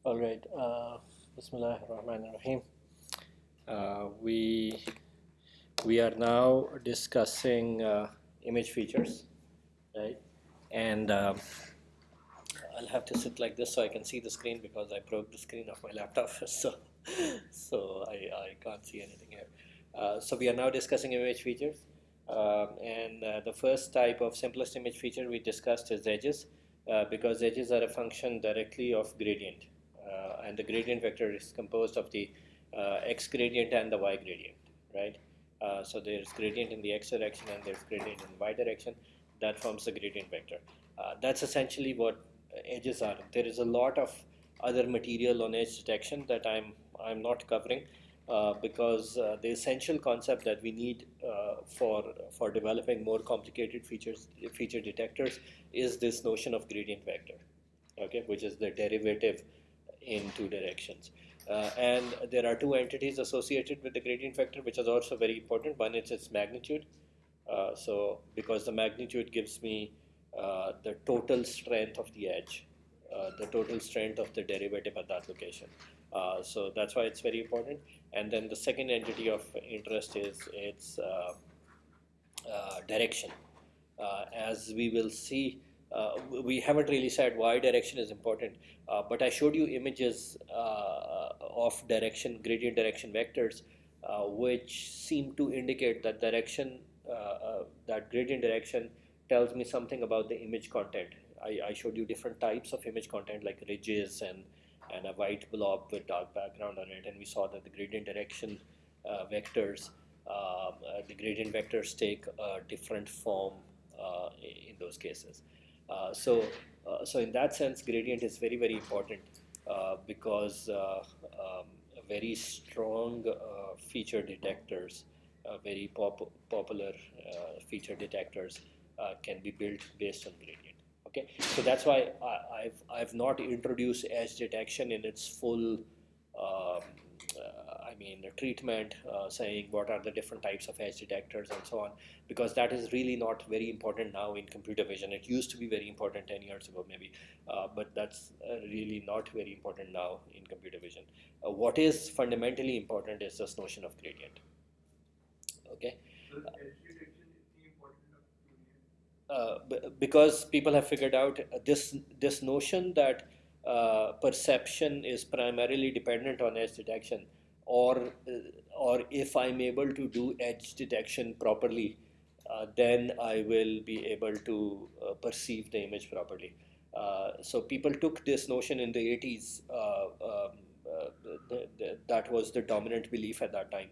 All right. Bismillah ar-Rahman ar-Rahim. We are now discussing image features, right? And I'll have to sit like this so I can see the screen because I broke the screen of my laptop, so I can't see anything here. So we are now discussing image features, and the first type of simplest image feature we discussed is edges, because edges are a function directly of gradient, and the gradient vector is composed of the x gradient and the y gradient, right? So there's gradient in the x direction and there's gradient in the y direction. That forms the gradient vector. That's essentially what edges are. There is a lot of other material on edge detection that I'm not covering, because the essential concept that we need for developing more complicated feature detectors is this notion of gradient vector, okay, which is the derivative in two directions. And there are two entities associated with the gradient vector, which is also very important. One is its magnitude. So because the magnitude gives me the total strength of the edge, the total strength of the derivative at that location. So that's why it's very important. And then the second entity of interest is its direction. As we will see, we haven't really said why direction is important, but I showed you images of gradient direction vectors, which seem to indicate that that gradient direction tells me something about the image content. I showed you different types of image content like ridges and a white blob with dark background on it, and we saw that the gradient direction vectors, the gradient vectors take a different form in those cases. So in that sense, gradient is very, very important, because very strong feature detectors, very popular feature detectors can be built based on gradient. Okay, so that's why I've not introduced edge detection in its full treatment, saying what are the different types of edge detectors and so on, because that is really not very important now in computer vision. It used to be very important 10 years ago maybe, but that's really not very important now in computer vision. What is fundamentally important is this notion of gradient. Okay. Because people have figured out this notion that perception is primarily dependent on edge detection, or if I'm able to do edge detection properly, then I will be able to perceive the image properly. So people took this notion in the 80s. That was the dominant belief at that time,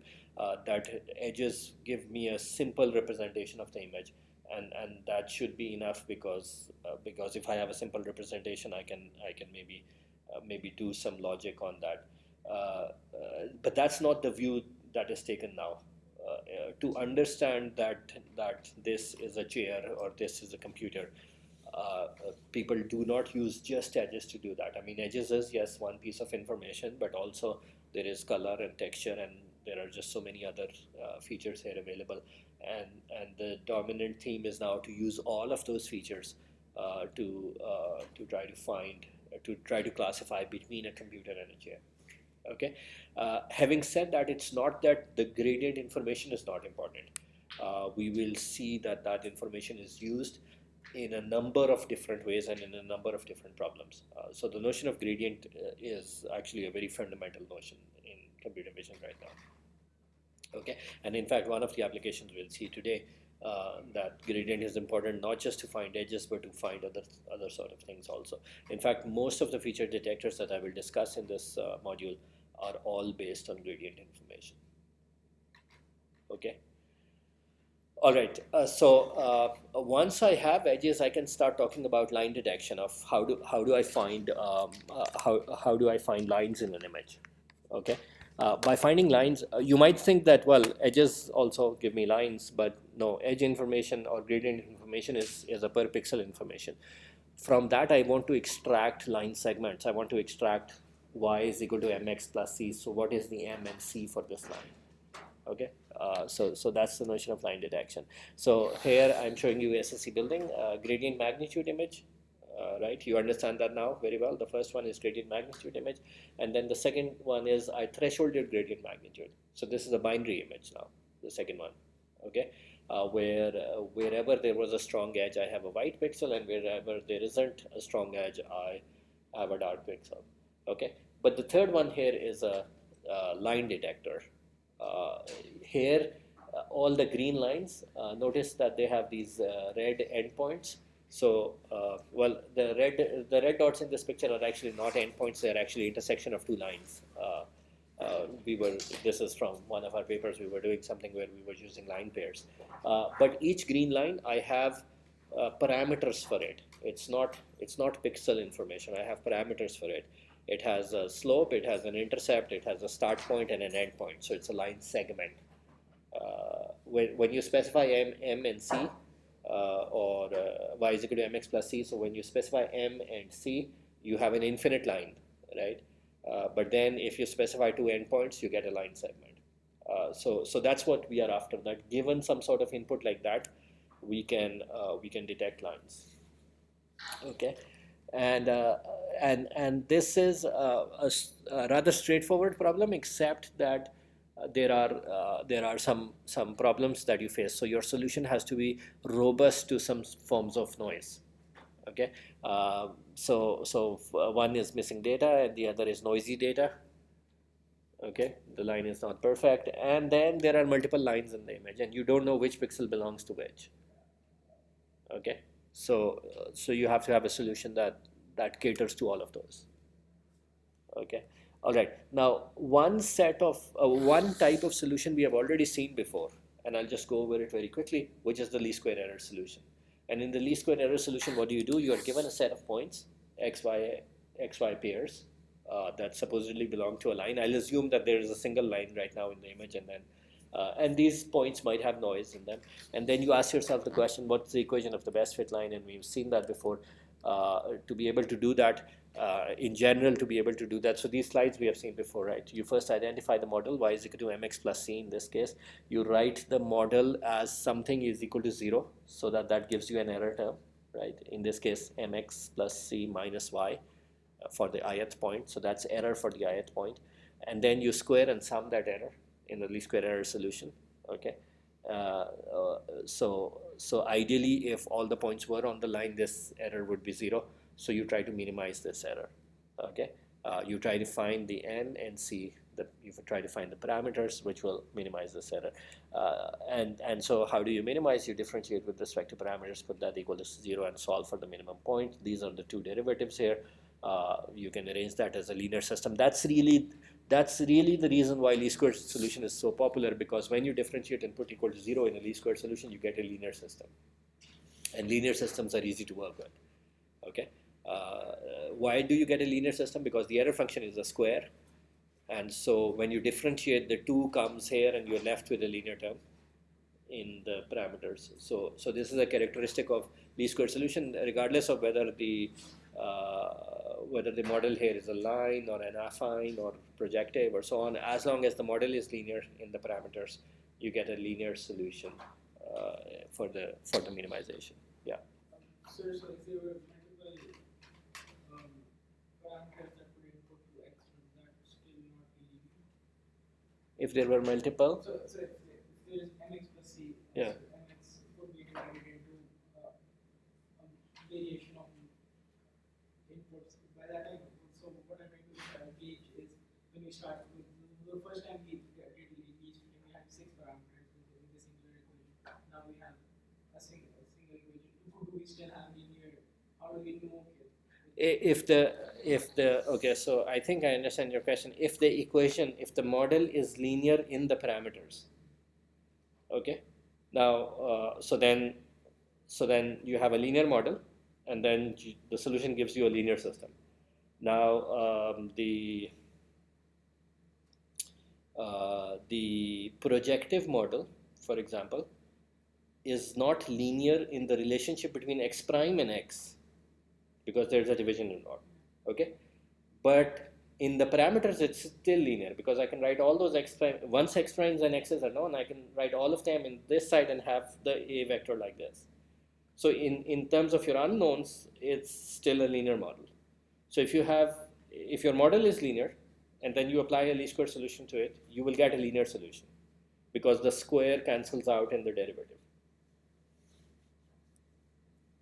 that edges give me a simple representation of the image, and that should be enough, because if I have a simple representation, I can maybe do some logic on that. But that's not the view that is taken now. To understand that this is a chair or this is a computer, people do not use just edges to do that. I mean, edges is, yes, one piece of information, but also there is color and texture, and there are just so many other features here available. And the dominant theme is now to use all of those features to try to classify between a computer and a chair. Okay. Having said that, it's not that the gradient information is not important. We will see that information is used in a number of different ways and in a number of different problems. So the notion of gradient is actually a very fundamental notion in computer vision right now. Okay, and in fact, one of the applications we'll see today, that gradient is important not just to find edges, but to find other sort of things also. In fact, most of the feature detectors that I will discuss in this module are all based on gradient information. Okay. All right. So once I have edges, I can start talking about line detection of how do I find how do I find lines in an image. Okay. By finding lines, you might think that, well, edges also give me lines, but no, edge information or gradient information is a per pixel information. From that, I want to extract line segments. I want to extract y is equal to mx plus c. So what is the m and c for this line? Okay, so that's the notion of line detection. So here I'm showing you SSC building, gradient magnitude image. right? You understand that now very well. The first one is gradient magnitude image, and then the second one is I thresholded gradient magnitude. So this is a binary image now, the second one, okay? Wherever there was a strong edge, I have a white pixel, and wherever there isn't a strong edge, I have a dark pixel, okay? But the third one here is a line detector. Here, all the green lines, notice that they have these red endpoints. So, well, the red dots in this picture are actually not endpoints; they are actually intersection of two lines. This is from one of our papers. We were doing something where we were using line pairs. But each green line, I have parameters for it. It's not pixel information. I have parameters for it. It has a slope, it has an intercept, it has a start point and an end point. So it's a line segment. When you specify m and c, or y is equal to mx plus c, so when you specify m and c, you have an infinite line, right? But then if you specify two endpoints, you get a line segment. So that's what we are after. That given some sort of input like that, we can detect lines. Okay, and this is a rather straightforward problem, except that there are some problems that you face. So your solution has to be robust to some forms of noise. Okay, so one is missing data and the other is noisy data. Okay, the line is not perfect, and then there are multiple lines in the image, and you don't know which pixel belongs to which. Okay, so you have to have a solution that caters to all of those. Okay, all right. Now, one type of solution we have already seen before, and I'll just go over it very quickly, which is the least square error solution. And in the least square error solution, what do? You are given a set of points, xy pairs, that supposedly belong to a line. I'll assume that there is a single line right now in the image, and these points might have noise in them. And then you ask yourself the question, what's the equation of the best fit line? And we've seen that before. To be able to do that, in general, to be able to do that. So these slides we have seen before, right? You first identify the model, y is equal to mx plus c in this case. You write the model as something is equal to 0, so that gives you an error term, right? In this case, mx plus c minus y for the ith point. So that's error for the ith point. And then you square and sum that error in the least square error solution, okay? So ideally, if all the points were on the line, this error would be 0. So you try to minimize this error. Okay, you try to find the n and c. You try to find the parameters which will minimize this error. And so how do you minimize? You differentiate with respect to parameters, put that equal to 0, and solve for the minimum point. These are the two derivatives here. You can arrange that as a linear system. That's really the reason why least squares solution is so popular, because when you differentiate and put equal to 0 in a least squares solution, you get a linear system. And linear systems are easy to work with. Okay, why do you get a linear system? Because the error function is a square, and so when you differentiate, the 2 comes here and you're left with a linear term in the parameters. So this is a characteristic of least square solution, regardless of whether the model here is a line or an affine or projective or so on. As long as the model is linear in the parameters, you get a linear solution for the minimization. Yeah. So if there were multiple parameters that would input to x, would that still not be linear? If there were multiple. So if there is mx plus c, yeah. So mx would be divided into a variation of inputs. By that time, so what I'm trying to gauge is when we start with the first time we did least, we had 6 parameters in the singular equation. Now we have a single equation. Do we still have linear? How do we know okay, so I think I understand your question. If the model is linear in the parameters, okay, now so then you have a linear model, and then the solution gives you a linear system. Now the projective model, for example, is not linear in the relationship between x prime and x, because there's a division involved. Okay, but in the parameters it's still linear, because I can write all those x prime. Once x primes and x's are known, I can write all of them in this side and have the a vector like this. So in terms of your unknowns, it's still a linear model. So if your model is linear and then you apply a least square solution to it, you will get a linear solution because the square cancels out in the derivative.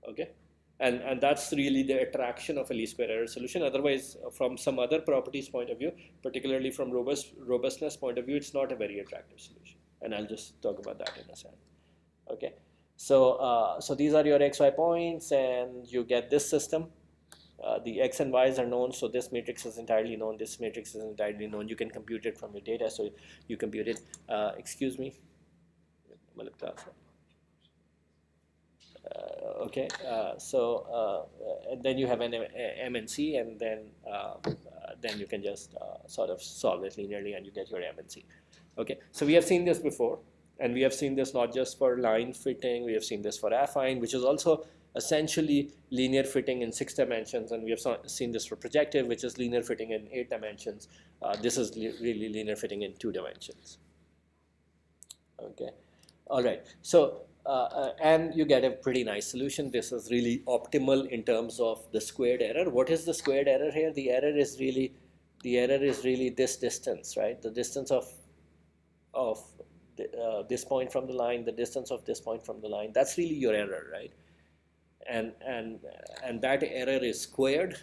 Okay, and that's really the attraction of a least square error solution. Otherwise, from some other properties point of view, particularly from robustness point of view, it's not a very attractive solution, and I'll just talk about that in a second. Okay, so these are your xy points, and you get this system. The x and y's are known, so this matrix is entirely known, this matrix is entirely known. You can compute it from your data, so you compute it. Excuse me. Okay, and then you have an M and C, and then you can just sort of solve it linearly, and you get your M and C. Okay, so we have seen this before, and we have seen this not just for line fitting. We have seen this for affine, which is also essentially linear fitting in 6 dimensions, and we have seen this for projective, which is linear fitting in 8 dimensions. This is really linear fitting in 2 dimensions. Okay, all right. So and you get a pretty nice solution. This is really optimal in terms of the squared error. What is the squared error here? The error is really this distance, right? The distance of this point from the line, the distance of this point from the line. That's really your error, right? And that error is squared,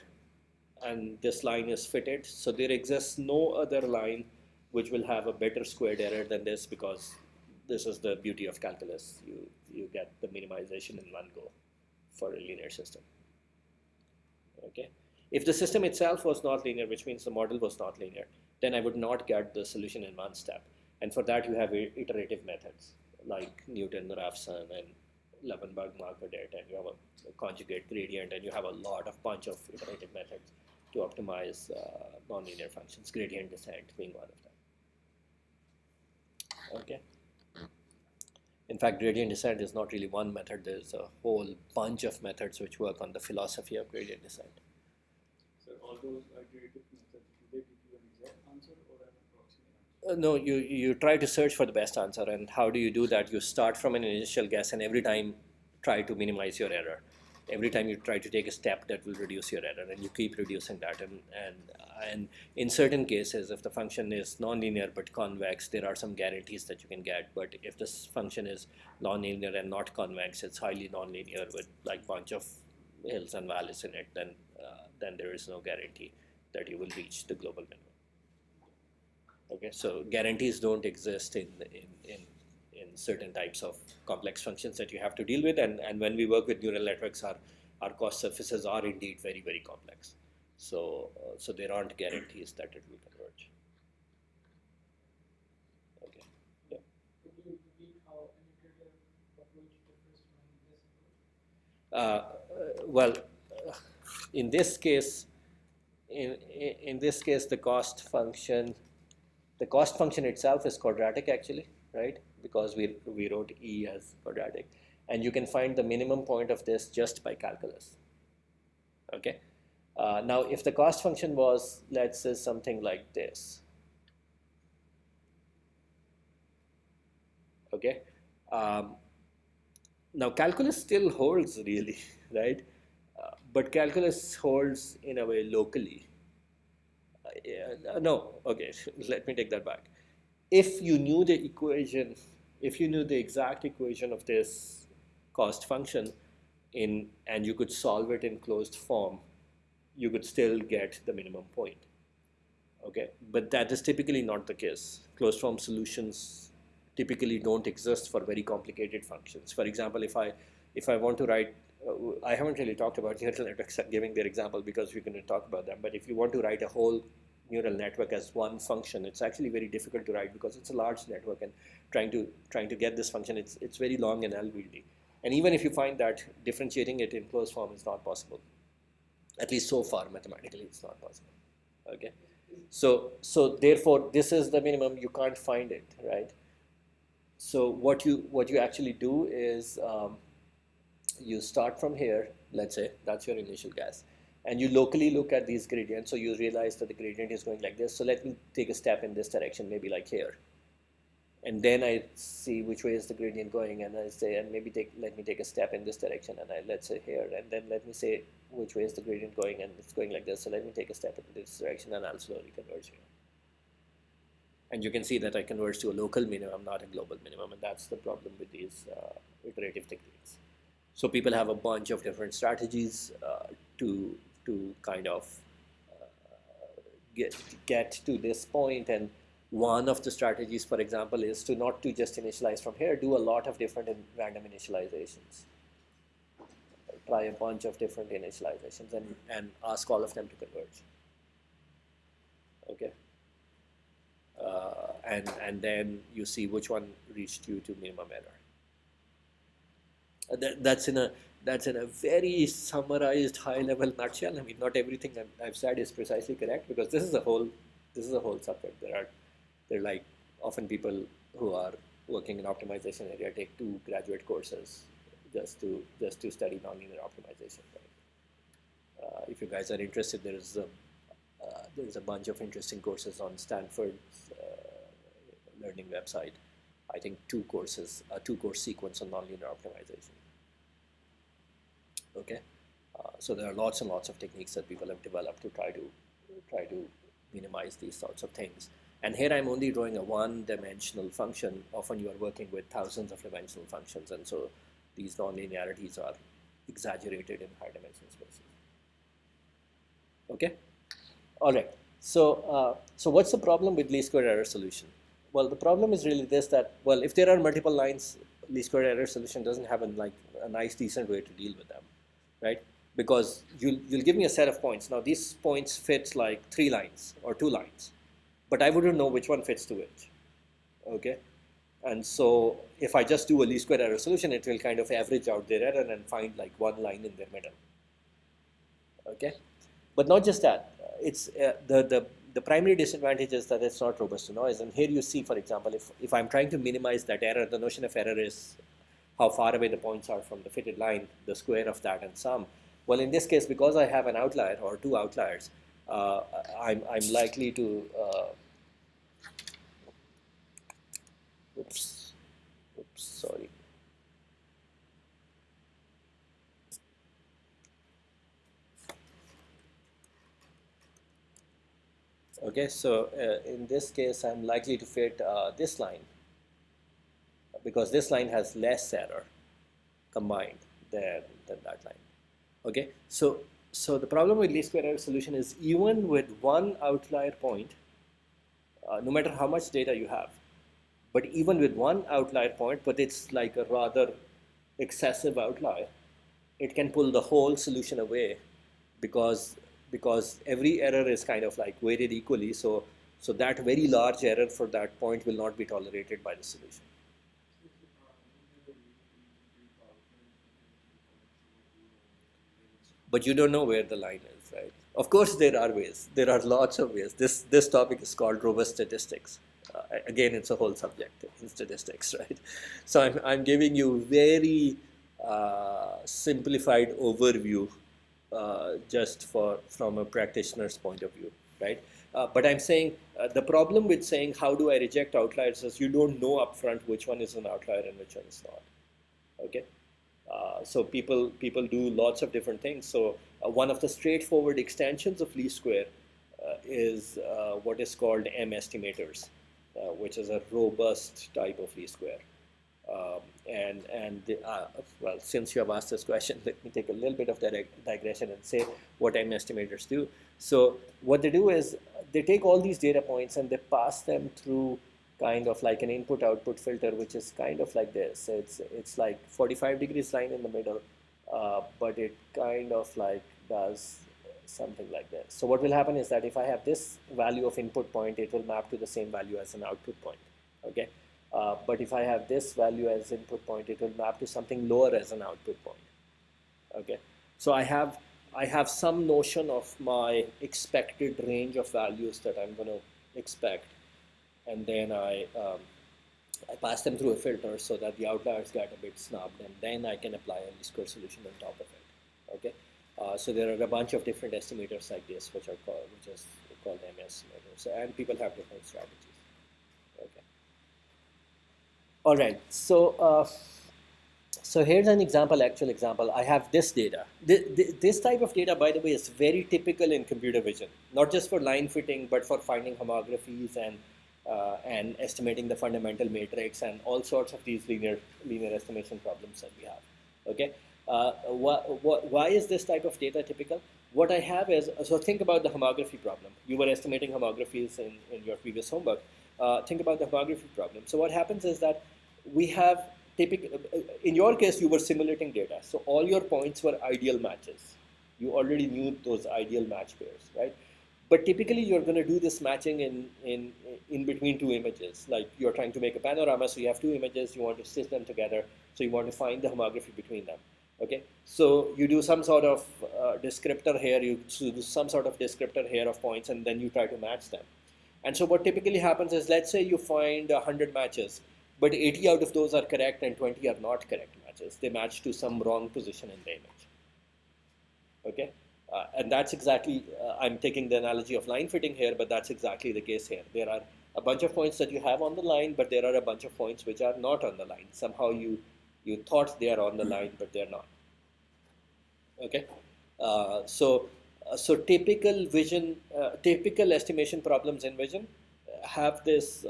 and this line is fitted. So there exists no other line which will have a better squared error than this, because this is the beauty of calculus. You get the minimization in one go for a linear system. Okay. If the system itself was not linear, which means the model was not linear, then I would not get the solution in one step. And for that, you have iterative methods like Newton-Raphson and Levenberg-Marguerite, and you have a conjugate gradient, and you have a bunch of iterative methods to optimize nonlinear functions, gradient descent being one of them. Okay. In fact, gradient descent is not really one method. There's a whole bunch of methods which work on the philosophy of gradient descent. So all those iterative methods, do they give you an exact answer or an approximate answer? No, you try to search for the best answer. And how do you do that? You start from an initial guess, and every time try to minimize your error. Every time you try to take a step that will reduce your error, and you keep reducing that. And in certain cases, if the function is nonlinear but convex, there are some guarantees that you can get. But if this function is nonlinear and not convex, it's highly nonlinear with like bunch of hills and valleys in it, then there is no guarantee that you will reach the global minimum. Okay, so guarantees don't exist in certain types of complex functions that you have to deal with, and when we work with neural networks, our cost surfaces are indeed very, very complex. So there aren't guarantees that it will converge. Okay. Yeah. Could you repeat how an iterative approach differs from this approach? Well, in this case, the cost function itself is quadratic actually, right? Because we wrote E as quadratic, and you can find the minimum point of this just by calculus. Okay. Now, if the cost function was, let's say, something like this, okay. Now, calculus still holds really, right? But calculus holds in a way locally. No, okay, let me take that back. If you knew the equation, if you knew the exact equation of this cost function and you could solve it in closed form, you could still get the minimum point. Okay, but that is typically not the case. Closed form solutions typically don't exist for very complicated functions. For example, if I want to write, I haven't really talked about neural networks giving their example because we're going to talk about them, but if you want to write a whole neural network as one function, it's actually very difficult to write because it's a large network, and trying to get this function, it's very long and unwieldy. And even if you find that differentiating it in closed form is not possible, at least so far mathematically it's not possible. Okay, so therefore this is the minimum. You can't find it, right? So what you actually do is you start from here. Let's say that's your initial guess, and you locally look at these gradients, so you realize that the gradient is going like this. So let me take a step in this direction, maybe like here. and then I see which way is the gradient going, and I say, and maybe let me take a step in this direction, and let's say here, and then let me say which way is the gradient going, and it's going like this, so let me take a step in this direction, and I'll slowly converge here. And you can see that I converge to a local minimum, not a global minimum, and that's the problem with these iterative techniques. So people have a bunch of different strategies to kind of get to this point, and one of the strategies, for example, is to not to just initialize from here, do a lot of different random initializations. Try a bunch of different initializations and ask all of them to converge. Okay. And then you see which one reached you to minimum error. That's in a very summarized high-level nutshell. I mean, not everything I've said is precisely correct, because this is a whole subject. There are like often people who are working in optimization area take 2 graduate courses just to study nonlinear optimization. Right? If you guys are interested, there's a bunch of interesting courses on Stanford's learning website. I think 2 courses, a 2-course sequence on nonlinear optimization. Okay, so there are lots and lots of techniques that people have developed to try to minimize these sorts of things. And here I'm only drawing a 1-dimensional function. Often you are working with thousands of dimensional functions, and so these nonlinearities are exaggerated in high-dimensional spaces. Okay, all right. So so what's the problem with least square error solution? Well, the problem is really this, that, well, if there are multiple lines, least square error solution doesn't have a nice, decent way to deal with them, right? Because you'll give me a set of points. Now, these points fit like 3 lines or 2 lines, but I wouldn't know which one fits to which, okay? And so if I just do a least square error solution, it will kind of average out their error and find like 1 line in their middle, okay? But not just that, it's the primary disadvantage is that it's not robust to noise. And here you see, for example, if I'm trying to minimize that error, the notion of error is how far away the points are from the fitted line, the square of that, and sum. Well, in this case, because I have an outlier or 2 outliers, I'm likely to sorry. Okay, so in this case, I'm likely to fit this line, because this line has less error combined than that line. Okay, so the problem with least square error solution is, even with 1 outlier point, no matter how much data you have, but even with 1 outlier point, but it's like a rather excessive outlier, it can pull the whole solution away, because every error is kind of like weighted equally. So that very large error for that point will not be tolerated by the solution. But you don't know where the line is, right? Of course, there are ways. There are lots of ways. This topic is called robust statistics. Again, it's a whole subject in statistics, right? So I'm giving you very simplified overview, just from a practitioner's point of view, right? But I'm saying the problem with saying how do I reject outliers is you don't know upfront which one is an outlier and which one is not. Okay. So people do lots of different things. So one of the straightforward extensions of least square is what is called M estimators, which is a robust type of least square. Well, since you have asked this question, let me take a little bit of digression and say what M estimators do. So what they do is they take all these data points and they pass them through kind of like an input-output filter, which is kind of like this. It's like 45 degrees line in the middle, but it kind of like does something like this. So what will happen is that if I have this value of input point, it will map to the same value as an output point, okay? But if I have this value as input point, it will map to something lower as an output point, okay? So I have some notion of my expected range of values that I'm going to expect, and then I pass them through a filter so that the outliers get a bit snubbed, and then I can apply a least square solution on top of it, okay? So there are a bunch of different estimators like this, which is called M estimators, and people have different strategies, okay? All right, so here's an example, actual example. I have this data. This type of data, by the way, is very typical in computer vision, not just for line fitting, but for finding homographies and estimating the fundamental matrix and all sorts of these linear estimation problems that we have. Okay, why is this type of data typical? What I have is, so think about the homography problem. You were estimating homographies in your previous homework. Think about the homography problem. So what happens is that we have in your case, you were simulating data. So all your points were ideal matches. You already knew those ideal match pairs, right? But typically you're going to do this matching in between two images. Like you're trying to make a panorama, so you have two images, you want to stitch them together, so you want to find the homography between them. Okay, so you do some sort of descriptor here, you do some sort of descriptor here of points, and then you try to match them. And so what typically happens is, let's say you find 100 matches, but 80 out of those are correct and 20 are not correct matches. They match to some wrong position in the image. Okay, and that's exactly, I'm taking the analogy of line fitting here, but that's exactly the case here. There are a bunch of points that you have on the line, but there are a bunch of points which are not on the line. Somehow you thought they are on the line, but they're not. Okay, so typical estimation problems in vision have this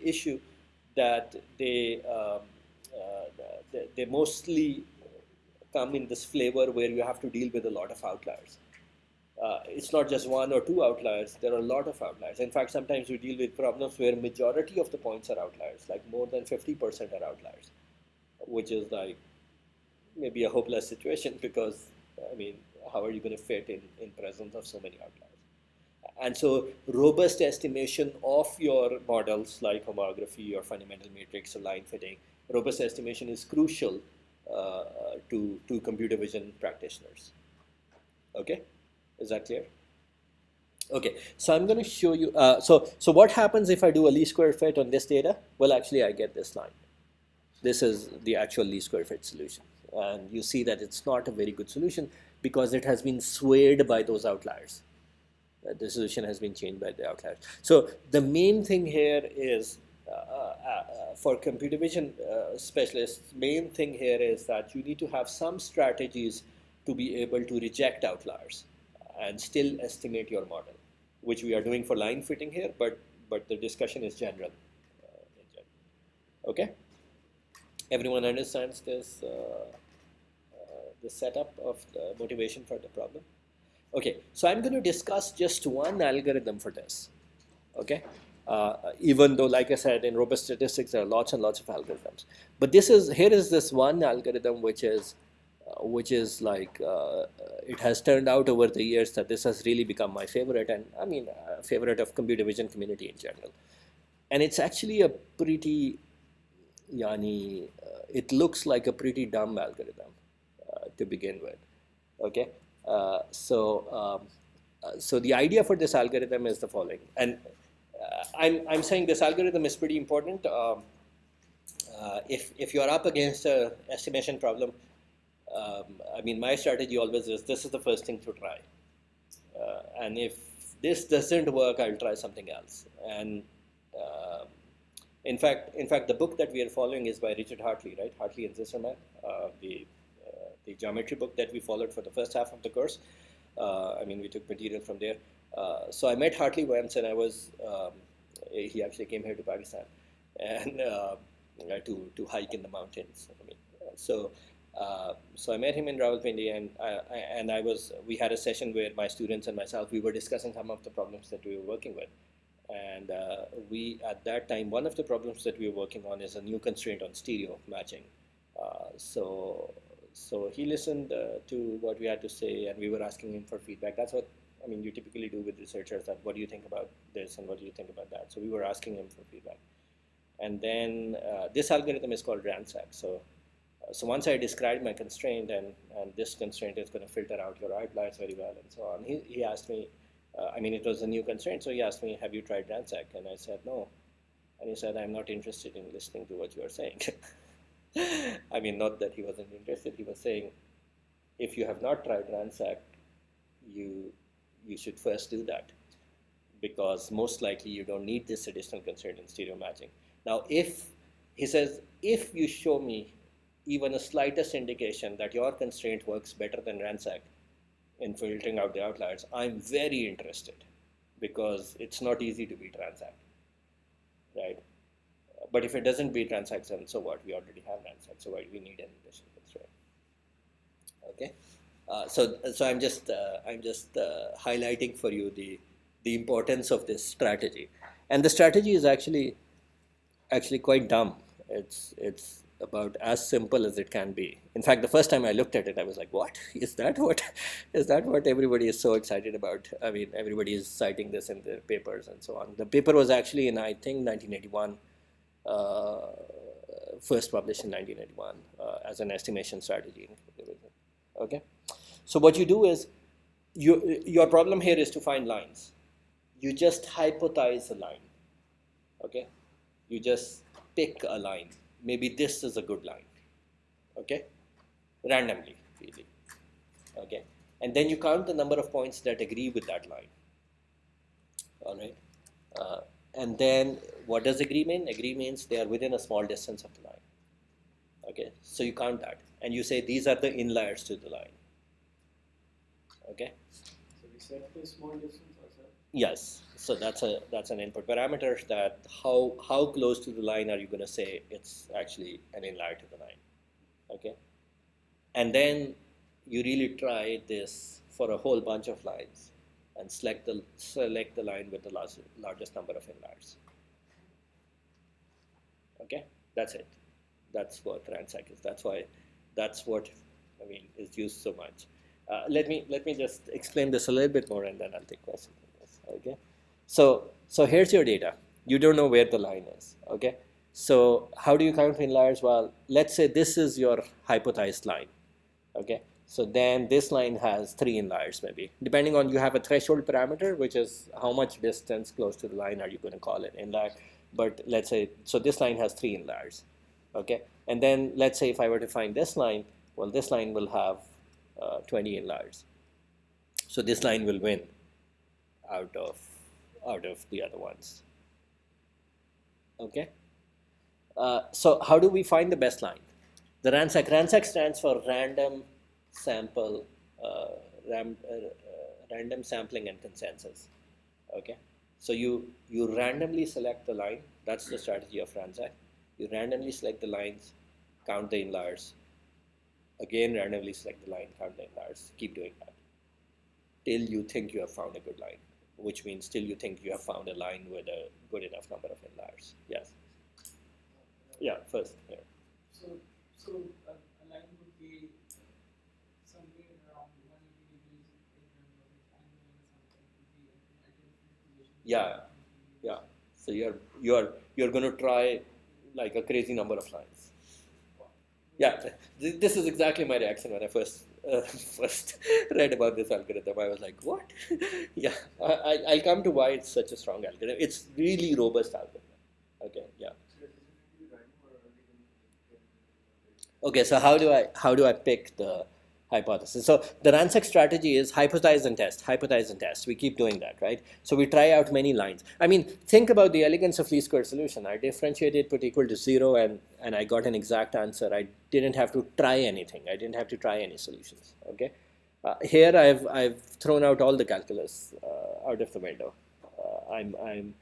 issue that they mostly come in this flavor where you have to deal with a lot of outliers. It's not just one or two outliers, there are a lot of outliers. In fact, sometimes we deal with problems where majority of the points are outliers, like more than 50% are outliers, which is like maybe a hopeless situation because, I mean, how are you going to fit in presence of so many outliers? And so robust estimation of your models like homography or fundamental matrix or line fitting, robust estimation is crucial to computer vision practitioners. Okay, is that clear? Okay, so I'm going to show you, so what happens if I do a least square fit on this data? Well, actually I get this line. This is the actual least square fit solution. And you see that it's not a very good solution because it has been swayed by those outliers. The solution has been changed by the outliers. So the main thing here is, for computer vision specialists, main thing here is that you need to have some strategies to be able to reject outliers and still estimate your model, which we are doing for line fitting here, but the discussion is general. Okay? Everyone understands this, the setup of the motivation for the problem? Okay, so I'm going to discuss just one algorithm for this. Okay, even though, like I said, in robust statistics there are lots and lots of algorithms, but here is this one algorithm which is like it has turned out over the years that this has really become my favorite, and I mean favorite of computer vision community in general. And it's actually a pretty, it looks like a pretty dumb algorithm to begin with. Okay, so the idea for this algorithm is the following, and I'm saying this algorithm is pretty important. If you are up against an estimation problem, I mean, my strategy always is this is the first thing to try, and if this doesn't work, I'll try something else. And in fact, the book that we are following is by Richard Hartley, right? Hartley and Zisserman, the geometry book that we followed for the first half of the course. I mean, we took material from there. So I met Hartley once, and he actually came here to Pakistan, and to hike in the mountains. I mean, so I met him in Rawalpindi, and we had a session where my students and myself, we were discussing some of the problems that we were working with. And at that time, one of the problems that we were working on is a new constraint on stereo matching. So he listened to what we had to say, and we were asking him for feedback. That's what, I mean, you typically do with researchers, that what do you think about this and what do you think about that? So we were asking him for feedback. And then this algorithm is called Ransack. So once I described my constraint, and this constraint is going to filter out your outliers very well and so on, he asked me, I mean, it was a new constraint, so he asked me, have you tried Ransack? And I said, no. And he said, I'm not interested in listening to what you are saying. I mean, not that he wasn't interested. He was saying, if you have not tried Ransack, you should first do that, because most likely you don't need this additional constraint in stereo matching. Now, if he says, if you show me even a slightest indication that your constraint works better than Ransack in filtering out the outliers, I'm very interested, because it's not easy to beat Ransack, right? But if it doesn't beat Ransack, then so what? We already have Ransack, so why do we need an additional constraint? Okay, so I'm just highlighting for you the importance of this strategy, and the strategy is actually quite dumb. It's about as simple as it can be. In fact, the first time I looked at it, I was like, "What is that? What is that? What everybody is so excited about?" I mean, everybody is citing this in their papers and so on. The paper was actually in, I think, 1981, first published in 1981 as an estimation strategy. Okay, so what you do is your problem here is to find lines. You just hypothesize a line. Okay, you just pick a line. Maybe this is a good line. Okay, randomly, really. Okay, and then you count the number of points that agree with that line. All right, and then what does agree mean? Agree means they are within a small distance of the line. Okay, so you count that, and you say these are the inliers to the line. Okay. So we set the small distance ourselves. Yes. So that's an input parameter, that how close to the line are you going to say it's actually an inlier to the line. Okay. And then you really try this for a whole bunch of lines and select the line with the largest number of inliers. Okay, that's it. That's what Ransack is. That's what I mean is used so much. Let me just explain this a little bit more, and then I'll take questions on this. Okay, so here's your data. You don't know where the line is. Okay, so how do you count inliers? Well, let's say this is your hypothesized line. Okay, so then this line has 3 inliers, maybe, depending on, you have a threshold parameter, which is how much distance close to the line are you going to call it inlier. But let's say, so this line has 3 inliers. Okay, and then let's say if I were to find this line, well, this line will have 20 inliers. So this line will win out of the other ones. Okay, so how do we find the best line? The Ransack stands for random sample, random sampling and consensus. Okay, so you randomly select the line. That's the strategy of Ransack. You randomly select the lines, count the inliers. Again, randomly select the line, count the inliers. Keep doing that till you think you have found a good line, which means till you think you have found a line with a good enough number of inliers. Yes. Yeah. First. Yeah. So a line would be somewhere around 180 degrees in terms of its angle and something would be at a different position. Yeah. Yeah. So you're going to try like a crazy number of lines. Yeah, this is exactly my reaction when I first read about this algorithm. I was like, what? Yeah, I'll come to why it's such a strong algorithm. It's really robust algorithm. Okay, yeah. Okay, so how do I pick the hypothesis? So the Ransack strategy is hypothesize and test, hypothesize and test. We keep doing that, right? So we try out many lines. I mean, think about the elegance of least squares solution. I differentiated, put equal to 0, and I got an exact answer. I didn't have to try anything. I didn't have to try any solutions. Okay. Here I've thrown out all the calculus out of the window. I'm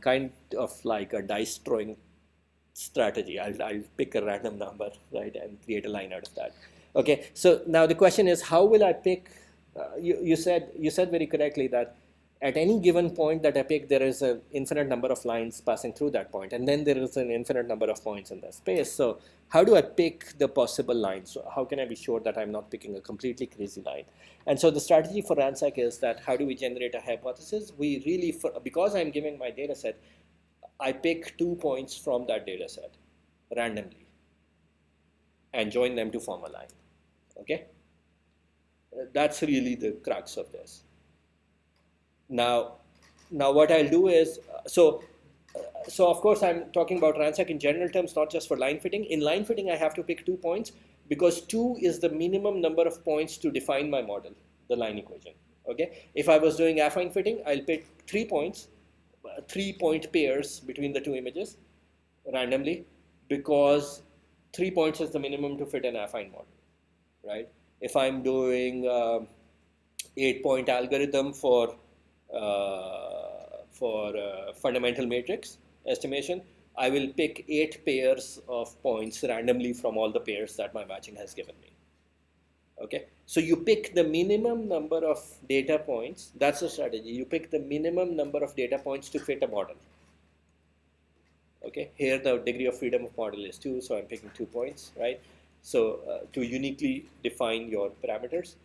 kind of like a dice throwing strategy. I'll pick a random number, right, and create a line out of that. Okay, so now the question is, how will I pick? You said very correctly that at any given point that I pick, there is an infinite number of lines passing through that point, and then there is an infinite number of points in that space. So how do I pick the possible lines? So how can I be sure that I'm not picking a completely crazy line? And so the strategy for Ransack is that how do we generate a hypothesis? We really, because I'm giving my data set, I pick 2 points from that data set randomly and join them to form a line. Okay? That's really the crux of this. Now what I'll do is, so of course I'm talking about Ransack in general terms, not just for line fitting. In line fitting, I have to pick 2 points because 2 is the minimum number of points to define my model, the line equation. Okay? If I was doing affine fitting, I'll pick 3 points, 3-point pairs between the 2 images, randomly because 3 points is the minimum to fit an affine model, right? If I'm doing 8-point algorithm for fundamental matrix estimation, I will pick 8 pairs of points randomly from all the pairs that my matching has given me. Okay, so you pick the minimum number of data points. That's the strategy. You pick the minimum number of data points to fit a model. Okay, here the degree of freedom of model is 2, so I'm picking 2 points, right? So to uniquely define your parameters,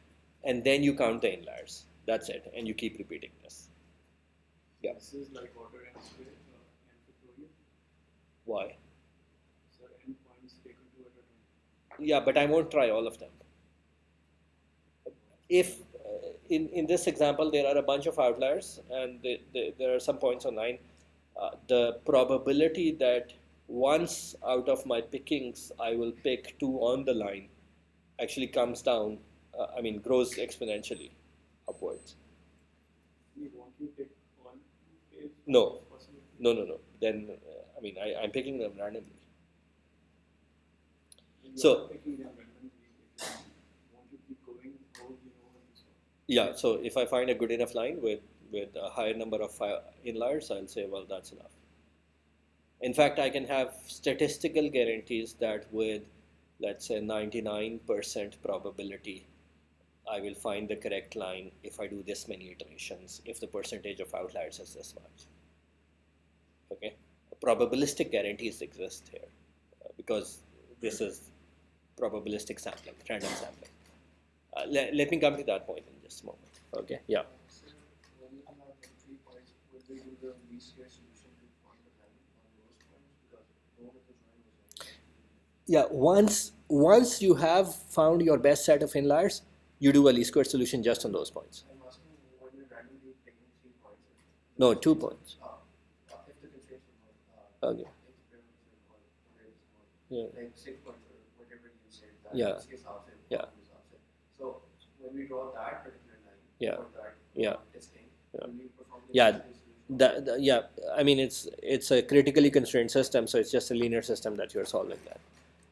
and then you count the inliers. That's it, and you keep repeating this. Yeah. This is like order n square n factorial. Why? So n points taken to at a time. Yeah, but I won't try all of them. If in this example there are a bunch of outliers and there are some points online, the probability that once out of my pickings I will pick 2 on the line actually comes down, grows exponentially upwards. We want you to pick one pair. No, Possibly. no. Then, I'm picking them randomly. You So- are picking them randomly. If you want to keep going, how do you know when to stop? Yeah, so if I find a good enough line with a higher number of inliers, I'll say, well, that's enough. In fact, I can have statistical guarantees that with, let's say, 99% probability, I will find the correct line if I do this many iterations, if the percentage of outliers is this much. Okay, probabilistic guarantees exist here because this is probabilistic sampling, random sampling. Let me come to that point in just a moment. Okay, yeah. So when you have the 3 points, will they do the least square solution to find the value on those points? Because no one at the join was like. Yeah, once you have found your best set of inliers, you do a least squared solution just on those points. I'm asking when you're randomly picking 3 points. No, 2 points. If the constraints are not, Okay. if the parameters are not, whatever it's not, Yeah. like 6 points or whatever you said, that Yeah. is offset, Yeah. is offset. So when we draw that particular line, Yeah. or that Yeah. testing, Yeah. when we perform the Yeah, least square solution, it's a critically constrained system, so it's just a linear system that you're solving that.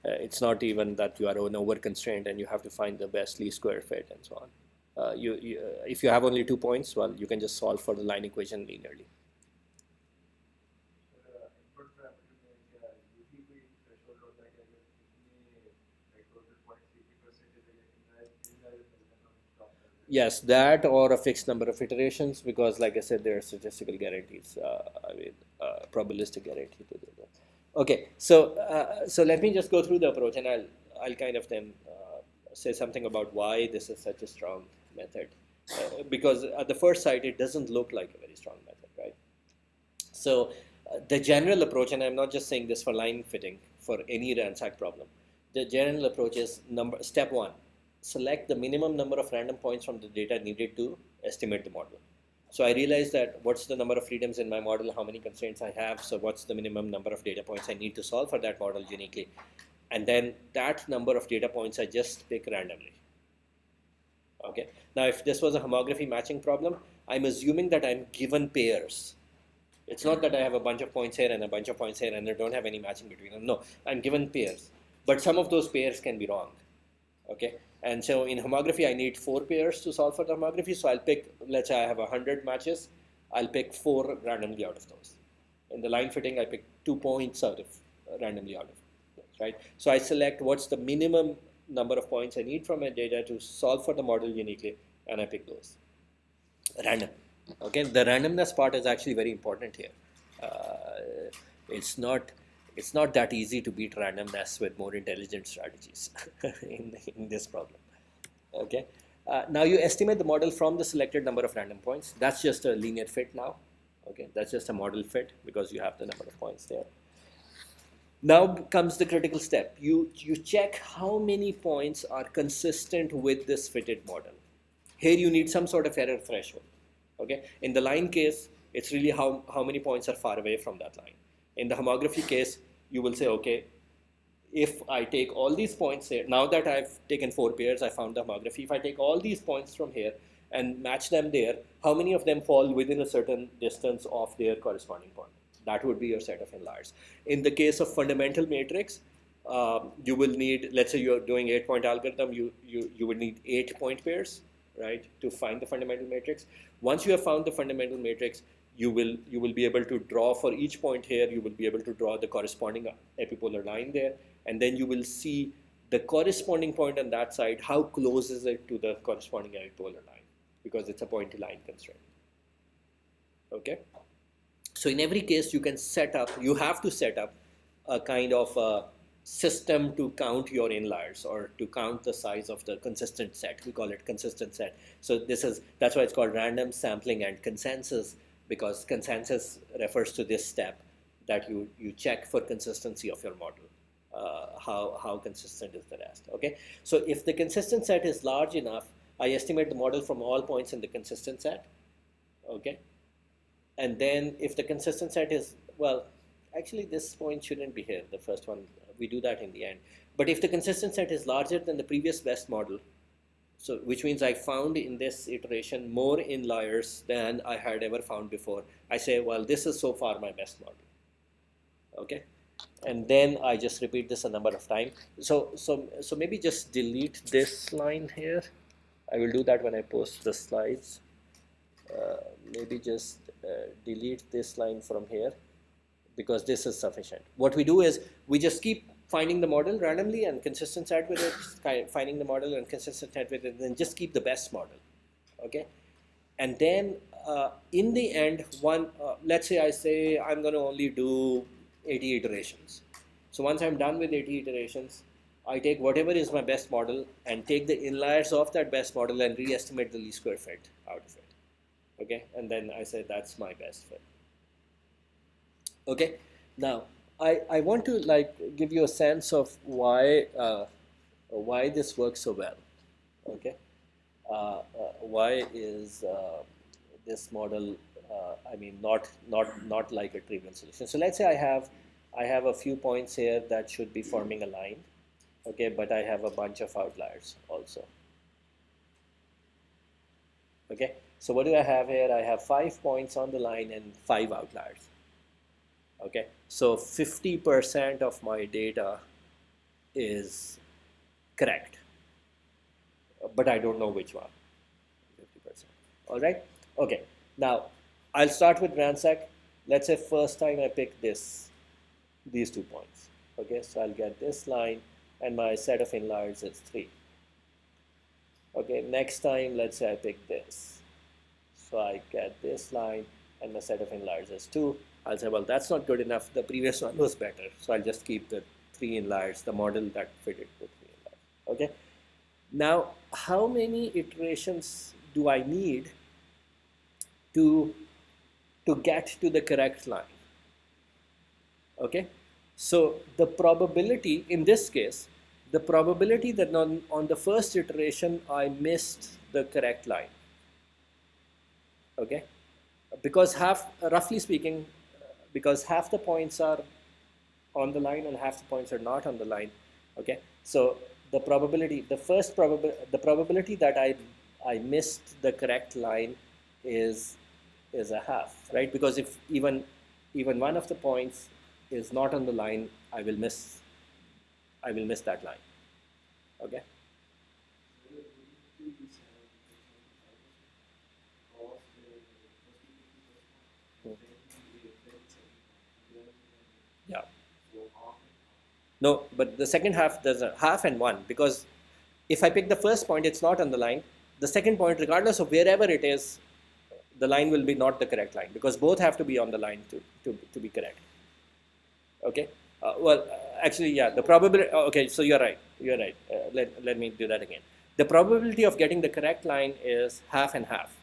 It's not even that you are an over constrained and you have to find the best least square fit and so on. If you have only 2 points, well, you can just solve for the line equation linearly. input parameter में क्या usually कोई threshold होता है कि अगर इतने like total points 80% is invalid stop कर दें. Yes, that or a fixed number of iterations, because like I said, there are statistical guarantees, probabilistic guarantee to do that. Okay, so let me just go through the approach, and I'll kind of then say something about why this is such a strong method, because at the first sight it doesn't look like a very strong method, right? So the general approach, and I'm not just saying this for line fitting, for any ransack problem, the general approach is step 1. Select the minimum number of random points from the data needed to estimate the model. So I realized that what's the number of freedoms in my model, how many constraints I have, so what's the minimum number of data points I need to solve for that model uniquely. And then that number of data points I just pick randomly. Okay. Now if this was a homography matching problem, I'm assuming that I'm given pairs. It's not that I have a bunch of points here and a bunch of points here and I don't have any matching between them. No, I'm given pairs. But some of those pairs can be wrong. Okay. And so in homography, I need 4 pairs to solve for the homography. So I'll pick, let's say I have 100 matches. I'll pick 4 randomly out of those. In the line fitting, I pick 2 points randomly out of those, right? So I select what's the minimum number of points I need from my data to solve for the model uniquely, and I pick those. Random. Okay, the randomness part is actually very important here. It's not that easy to beat randomness with more intelligent strategies in this problem. Okay, now you estimate the model from the selected number of random points. That's just a linear fit now. Okay, that's just a model fit because you have the number of points there. Now comes the critical step. You check how many points are consistent with this fitted model. Here you need some sort of error threshold. Okay, in the line case, it's really how many points are far away from that line. In the homography case, you will say, okay, if I take all these points here, now that I've taken 4 pairs, I found the homography. If I take all these points from here and match them there, how many of them fall within a certain distance of their corresponding point? That would be your set of inliers. In the case of fundamental matrix, you will need, let's say you're doing 8-point algorithm, you would need 8-point pairs, right, to find the fundamental matrix. Once you have found the fundamental matrix, you will be able to draw for each point here, you will be able to draw the corresponding epipolar line there, and then you will see the corresponding point on that side, how close is it to the corresponding epipolar line, because it's a point-to-line constraint. Okay? So in every case, you have to set up a kind of a system to count your inliers, or to count the size of the consistent set. We call it consistent set. So that's why it's called random sampling and consensus, because consensus refers to this step that you check for consistency of your model. How consistent is the rest, okay? So if the consistent set is large enough, I estimate the model from all points in the consistent set, okay? And then if the consistent set is, well, actually this point shouldn't be here, the first one, we do that in the end. But if the consistent set is larger than the previous best model, so which means I found in this iteration more inliers than I had ever found before, I say, well, this is so far my best model, okay? And then I just repeat this a number of times. So maybe just delete this line here. I will do that when I post the slides. Maybe just delete this line from here, because this is sufficient. What we do is we just keep finding the model randomly and consistent set with it, finding the model and consistent set with it, and then just keep the best model, okay? And then in the end, let's say I say I'm going to only do 80 iterations. So once I'm done with 80 iterations, I take whatever is my best model and take the inliers of that best model and re-estimate the least square fit out of it. Okay, and then I say that's my best fit. Okay, now I want to give you a sense of why this works so well. Okay, why is this model not like a trivial solution? So let's say I have a few points here that should be forming a line. Okay, but I have a bunch of outliers also. Okay, so what do I have here? I have 5 points on the line and 5 outliers. Okay, so 50% of my data is correct, but I don't know which one. 50%. All right. Okay. Now I'll start with ransack. Let's say first time I pick these 2 points. Okay, so I'll get this line, and my set of inliers is 3. Okay, next time let's say I pick this. So I get this line, and my set of inliers is 2. I'll say, well, that's not good enough. The previous one was better. So I'll just keep the 3 inliers, the model that fitted with 3 inliers. Okay. Now, how many iterations do I need to get to the correct line? Okay. So the probability, in this case, the probability that on the first iteration I missed the correct line. Okay. Because roughly speaking, because half the points are on the line and half the points are not on the line. Okay, so the probability, the probability that I missed the correct line is a half, right? Because if even one of the points is not on the line, I will miss that line. Okay. Yeah. No, but the second half, there's a half and 1, because if I pick the first point, it's not on the line. The second point, regardless of wherever it is, the line will be not the correct line, because both have to be on the line to be correct. Okay. Actually, yeah, the probability. Okay, so you're right. Let me do that again. The probability of getting the correct line is half and half.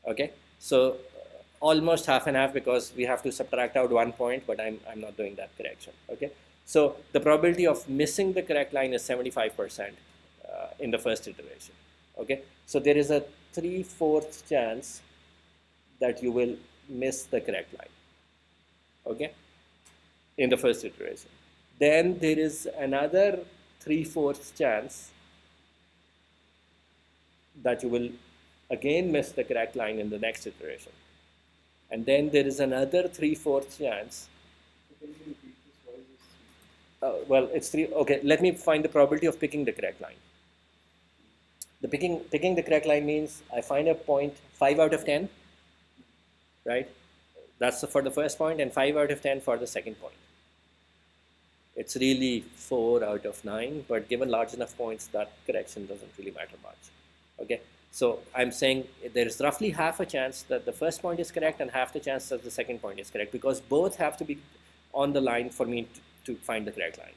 Okay, so almost half and half, because we have to subtract out 1 point, but I'm not doing that correction. Okay, so the probability of missing the correct line is 75% in the first iteration. Okay, so there is a 3/4 chance that you will miss the correct line. Okay, in the first iteration. Then there is another 3/4 chance that you will again miss the correct line in the next iteration. And then there is another 3/4 chance. So can you repeat this? Why is this 3? Well, it's 3. Okay, let me find the probability of picking the correct line. The picking the correct line means I find a point 5 out of 10, right? That's for the first point, and 5 out of 10 for the second point. It's really 4 out of 9, but given large enough points, that correction doesn't really matter much. Okay, so I'm saying there is roughly half a chance that the first point is correct and half the chance that the second point is correct, because both have to be on the line for me to find the correct line.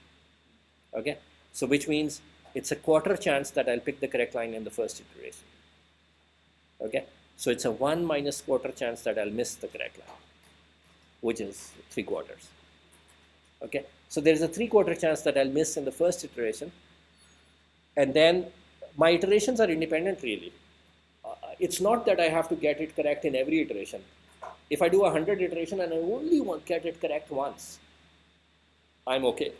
Okay, so which means it's a quarter chance that I'll pick the correct line in the first iteration. Okay, so it's a 1 minus quarter chance that I'll miss the correct line, which is 3/4. Okay, so there's a 3/4 chance that I'll miss in the first iteration, and then my iterations are independent really. It's not that I have to get it correct in every iteration. If I do 100 iteration and I only get it correct once, I'm okay.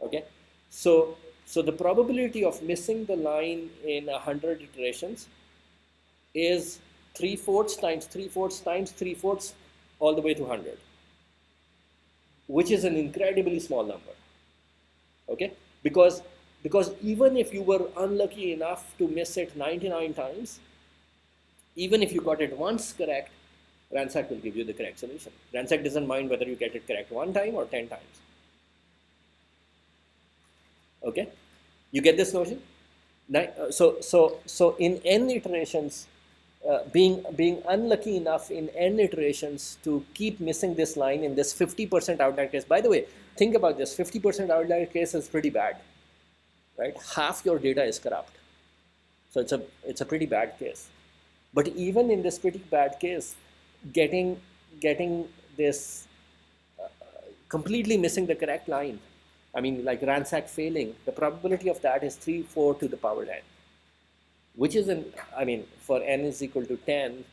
Okay, so the probability of missing the line in 100 iterations is 3/4 times 3/4 times 3/4 all the way to 100, which is an incredibly small number. Okay, because even if you were unlucky enough to miss it 99 times, even if you got it once correct, Ransack will give you the correct solution. Ransack doesn't mind whether you get it correct 1 time or 10 times. Okay, you get this notion? So in n iterations, being unlucky enough in n iterations to keep missing this line in this 50% outlier case. By the way, think about this: 50% outlier case is pretty bad, right? Half your data is corrupt, so it's a pretty bad case. But even in this pretty bad case, getting this completely missing the correct line, I mean, like Ransack failing, the probability of that is 3/4 to the power n, which is I mean, for n is equal to 10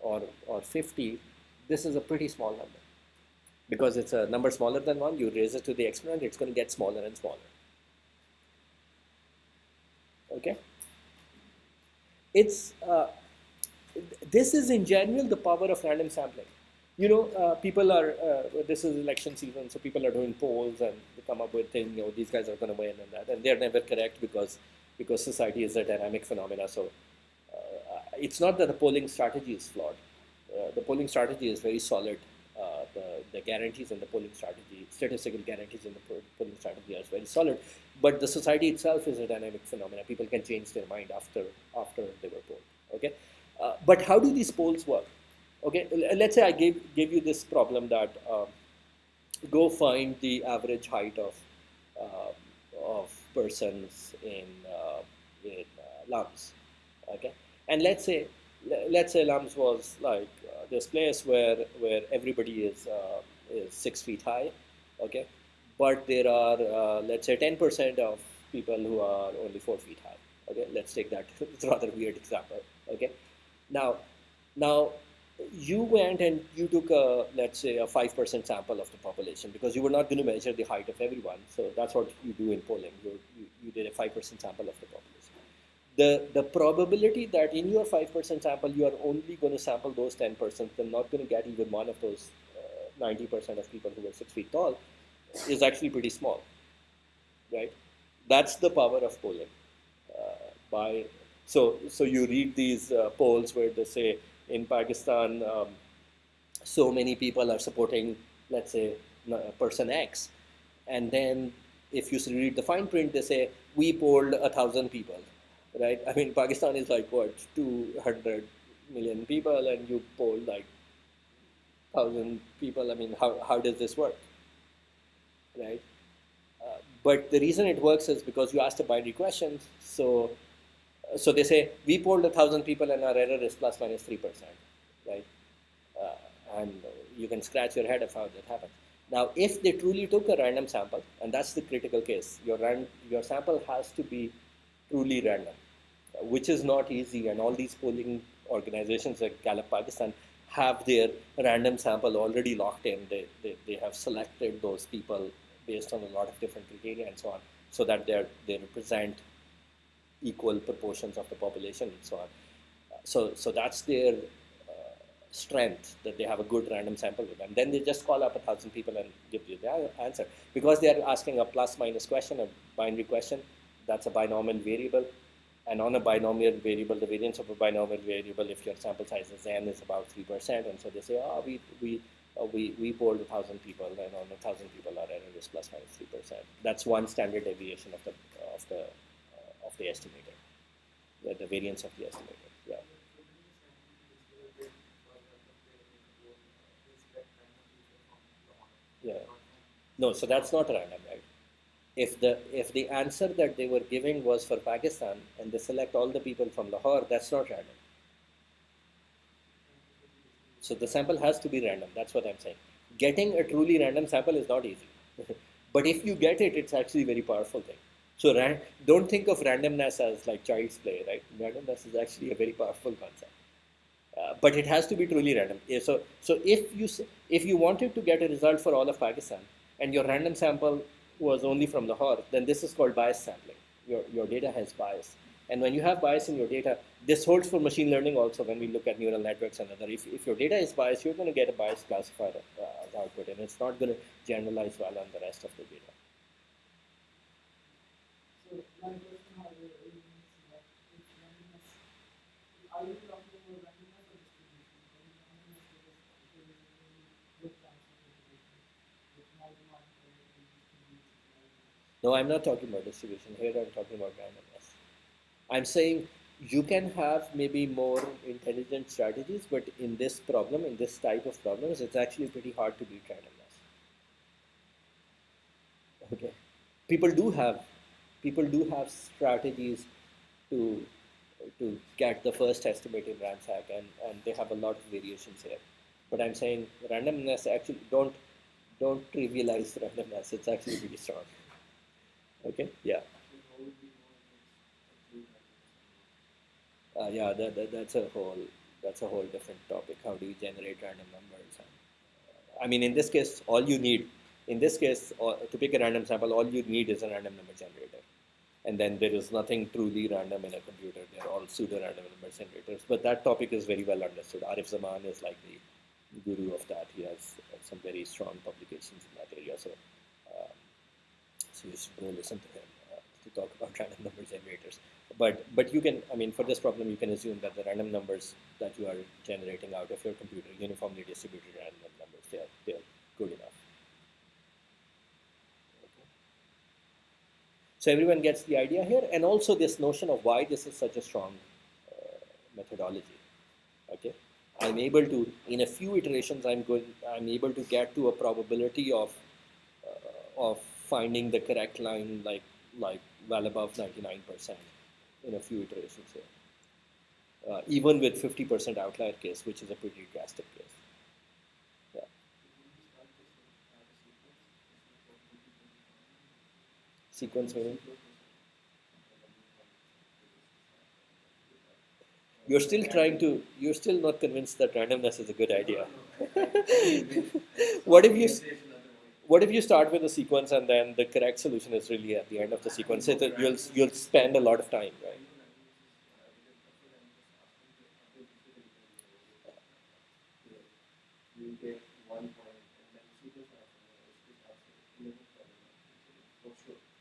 or 50, this is a pretty small number. Because it's a number smaller than 1, you raise it to the exponent, it's going to get smaller and smaller. Okay? It's, this is in general the power of random sampling. You know, people are, this is election season, so people are doing polls and they come up with things, you know, these guys are going to win and that, and they're never correct because society is a dynamic phenomena. So it's not that the polling strategy is flawed. The polling strategy is very solid. The guarantees in the polling strategy, statistical guarantees in the polling strategy are very solid, but the society itself is a dynamic phenomena. People can change their mind after they were polled. Okay, but how do these polls work? Okay, let's say I gave you this problem that go find the average height of persons in Lums. Okay, and let's say Lums was like this place where everybody is 6 feet high. Okay, but there are let's say 10% of people who are only 4 feet high. Okay, let's take that. It's a rather weird example. Okay, now you went and you took let's say a 5% sample of the population, because you were not going to measure the height of everyone. So that's what you do in polling. You did a 5% sample of the population. The probability that in your 5% sample you are only going to sample those 10%, and not going to get even one of those 90% of people who were 6 feet tall, is actually pretty small, right? That's the power of polling. So you read these polls where they say, in Pakistan, so many people are supporting, let's say, person X. And then if you read the fine print, they say, we polled 1,000 people, right? I mean, Pakistan is like, what, 200 million people, and you polled like 1,000 people. I mean, how does this work, right? But the reason it works is because you asked a binary question. So they say, we polled 1,000 people and our error is plus minus 3%, right? And you can scratch your head of how that happened. Now, if they truly took a random sample, and that's the critical case, your sample has to be truly random, which is not easy. And all these polling organizations like Gallup Pakistan have their random sample already locked in. They have selected those people based on a lot of different criteria and so on, so that they represent equal proportions of the population and so on. So that's their strength that they have a good random sample with them. Then they just call up 1,000 people and give you the answer. Because they are asking a plus minus question, a binary question, that's a binomial variable. And on a binomial variable, the variance of a binomial variable, if your sample size is n, is about 3%. And so they say, oh, we polled 1,000 people, and on 1,000 people, our error is plus minus 3%. That's one standard deviation of the estimator, the variance of the estimator. Yeah. Yeah. No, so that's not random, right? If the answer that they were giving was for Pakistan and they select all the people from Lahore, that's not random. So the sample has to be random. That's what I'm saying. Getting a truly random sample is not easy. But if you get it, it's actually a very powerful thing. So don't think of randomness as like child's play, right? Randomness is actually a very powerful concept. But it has to be truly random. So if you wanted to get a result for all of Pakistan and your random sample was only from Lahore, then this is called bias sampling. Your data has bias. And when you have bias in your data, this holds for machine learning also when we look at neural networks and other. If your data is biased, you're going to get a biased classifier as output, and it's not going to generalize well on the rest of the data. So one question I is that if randomness, are you talking about randomness or distribution? Because randomness is a good chance of distribution, which might not distribute. No, I'm not talking about distribution. Here I'm talking about randomness. I'm saying you can have maybe more intelligent strategies, but in this problem, in this type of problems, it's actually pretty hard to beat randomness. Okay, people do have strategies to get the first estimate in ransack, and they have a lot of variations here. But I'm saying randomness, actually don't trivialize randomness. It's actually pretty strong. Okay, yeah. Yeah, that's a whole different topic. How do you generate random numbers? I mean, in this case, to pick a random sample, all you need is a random number generator, and then there is nothing truly random in a computer. They're all pseudo-random number generators. But that topic is very well understood. Arif Zaman is like the guru of that. He has some very strong publications in that area. So you should go listen to him to talk about random number generators. But you can, I mean, for this problem, you can assume that the random numbers that you are generating out of your computer, uniformly distributed random numbers, they're good enough. Okay. So everyone gets the idea here, and also this notion of why this is such a strong methodology. Okay, I'm able to, in a few iterations, I'm able to get to a probability of finding the correct line like well above 99% in a few iterations here. Even with 50% outlier case, which is a pretty drastic case. Yeah. Sequence meaning? You're still not convinced that randomness is a good idea. What if you start with a sequence and then the correct solution is really at the end of the sequence? So you'll spend a lot of time, right?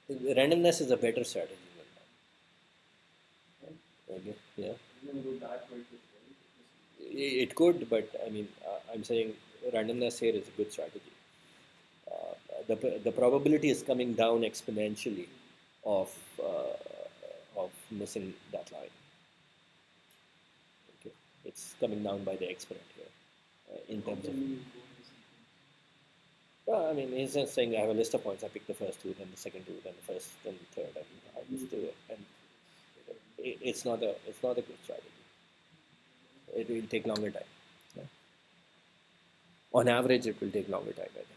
Randomness is a better strategy than that. Okay. Yeah. It could, but I mean, I'm saying randomness here is a good strategy. The probability is coming down exponentially of missing that line. Okay, it's coming down by the exponent here in terms of. Well, I mean, he's just saying I have a list of points. I pick the first two, then the second two, then the first, then the third, and I just do it. And it's not a good strategy. It will take longer time. Yeah. On average, it will take longer time, I think.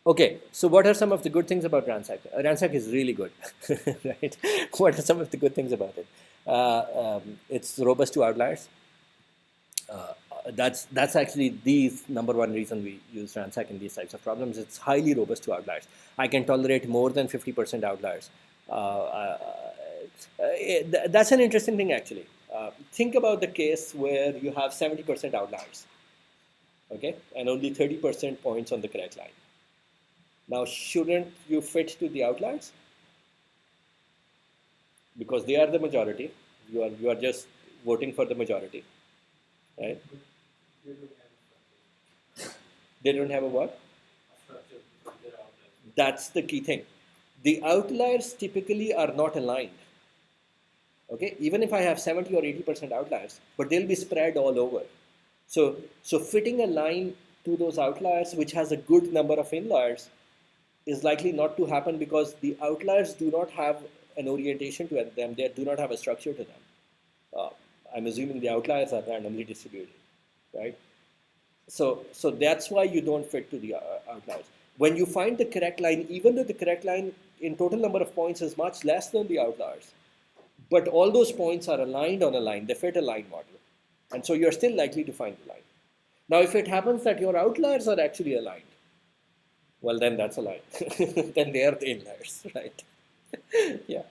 Okay, so what are some of the good things about Ransack? Ransack is really good, right? What are some of the good things about it? It's robust to outliers. That's actually the number one reason we use Ransack in these types of problems. It's highly robust to outliers. I can tolerate more than 50% outliers. That's an interesting thing, actually. think about the case where you have 70% outliers, okay, and only 30% points on the correct line. Now, shouldn't you fit to the outliers? Because they are the majority. You are just voting for the majority, right? They don't have a what? That's the key thing. The outliers typically are not aligned. Okay, even if I have 70 or 80% outliers, but they'll be spread all over. So fitting a line to those outliers, which has a good number of inliers, is likely not to happen because the outliers do not have an orientation to them. They do not have a structure to them. Uh, I'm assuming the outliers are randomly distributed, right? So that's why you don't fit to the outliers. When you find the correct line, even though the correct line in total number of points is much less than the outliers, but all those points are aligned on a line, they fit a line model. And so you're still likely to find the line. Now, if it happens that your outliers are actually aligned, well, then that's a line. Then they are the inliers, right? Yeah.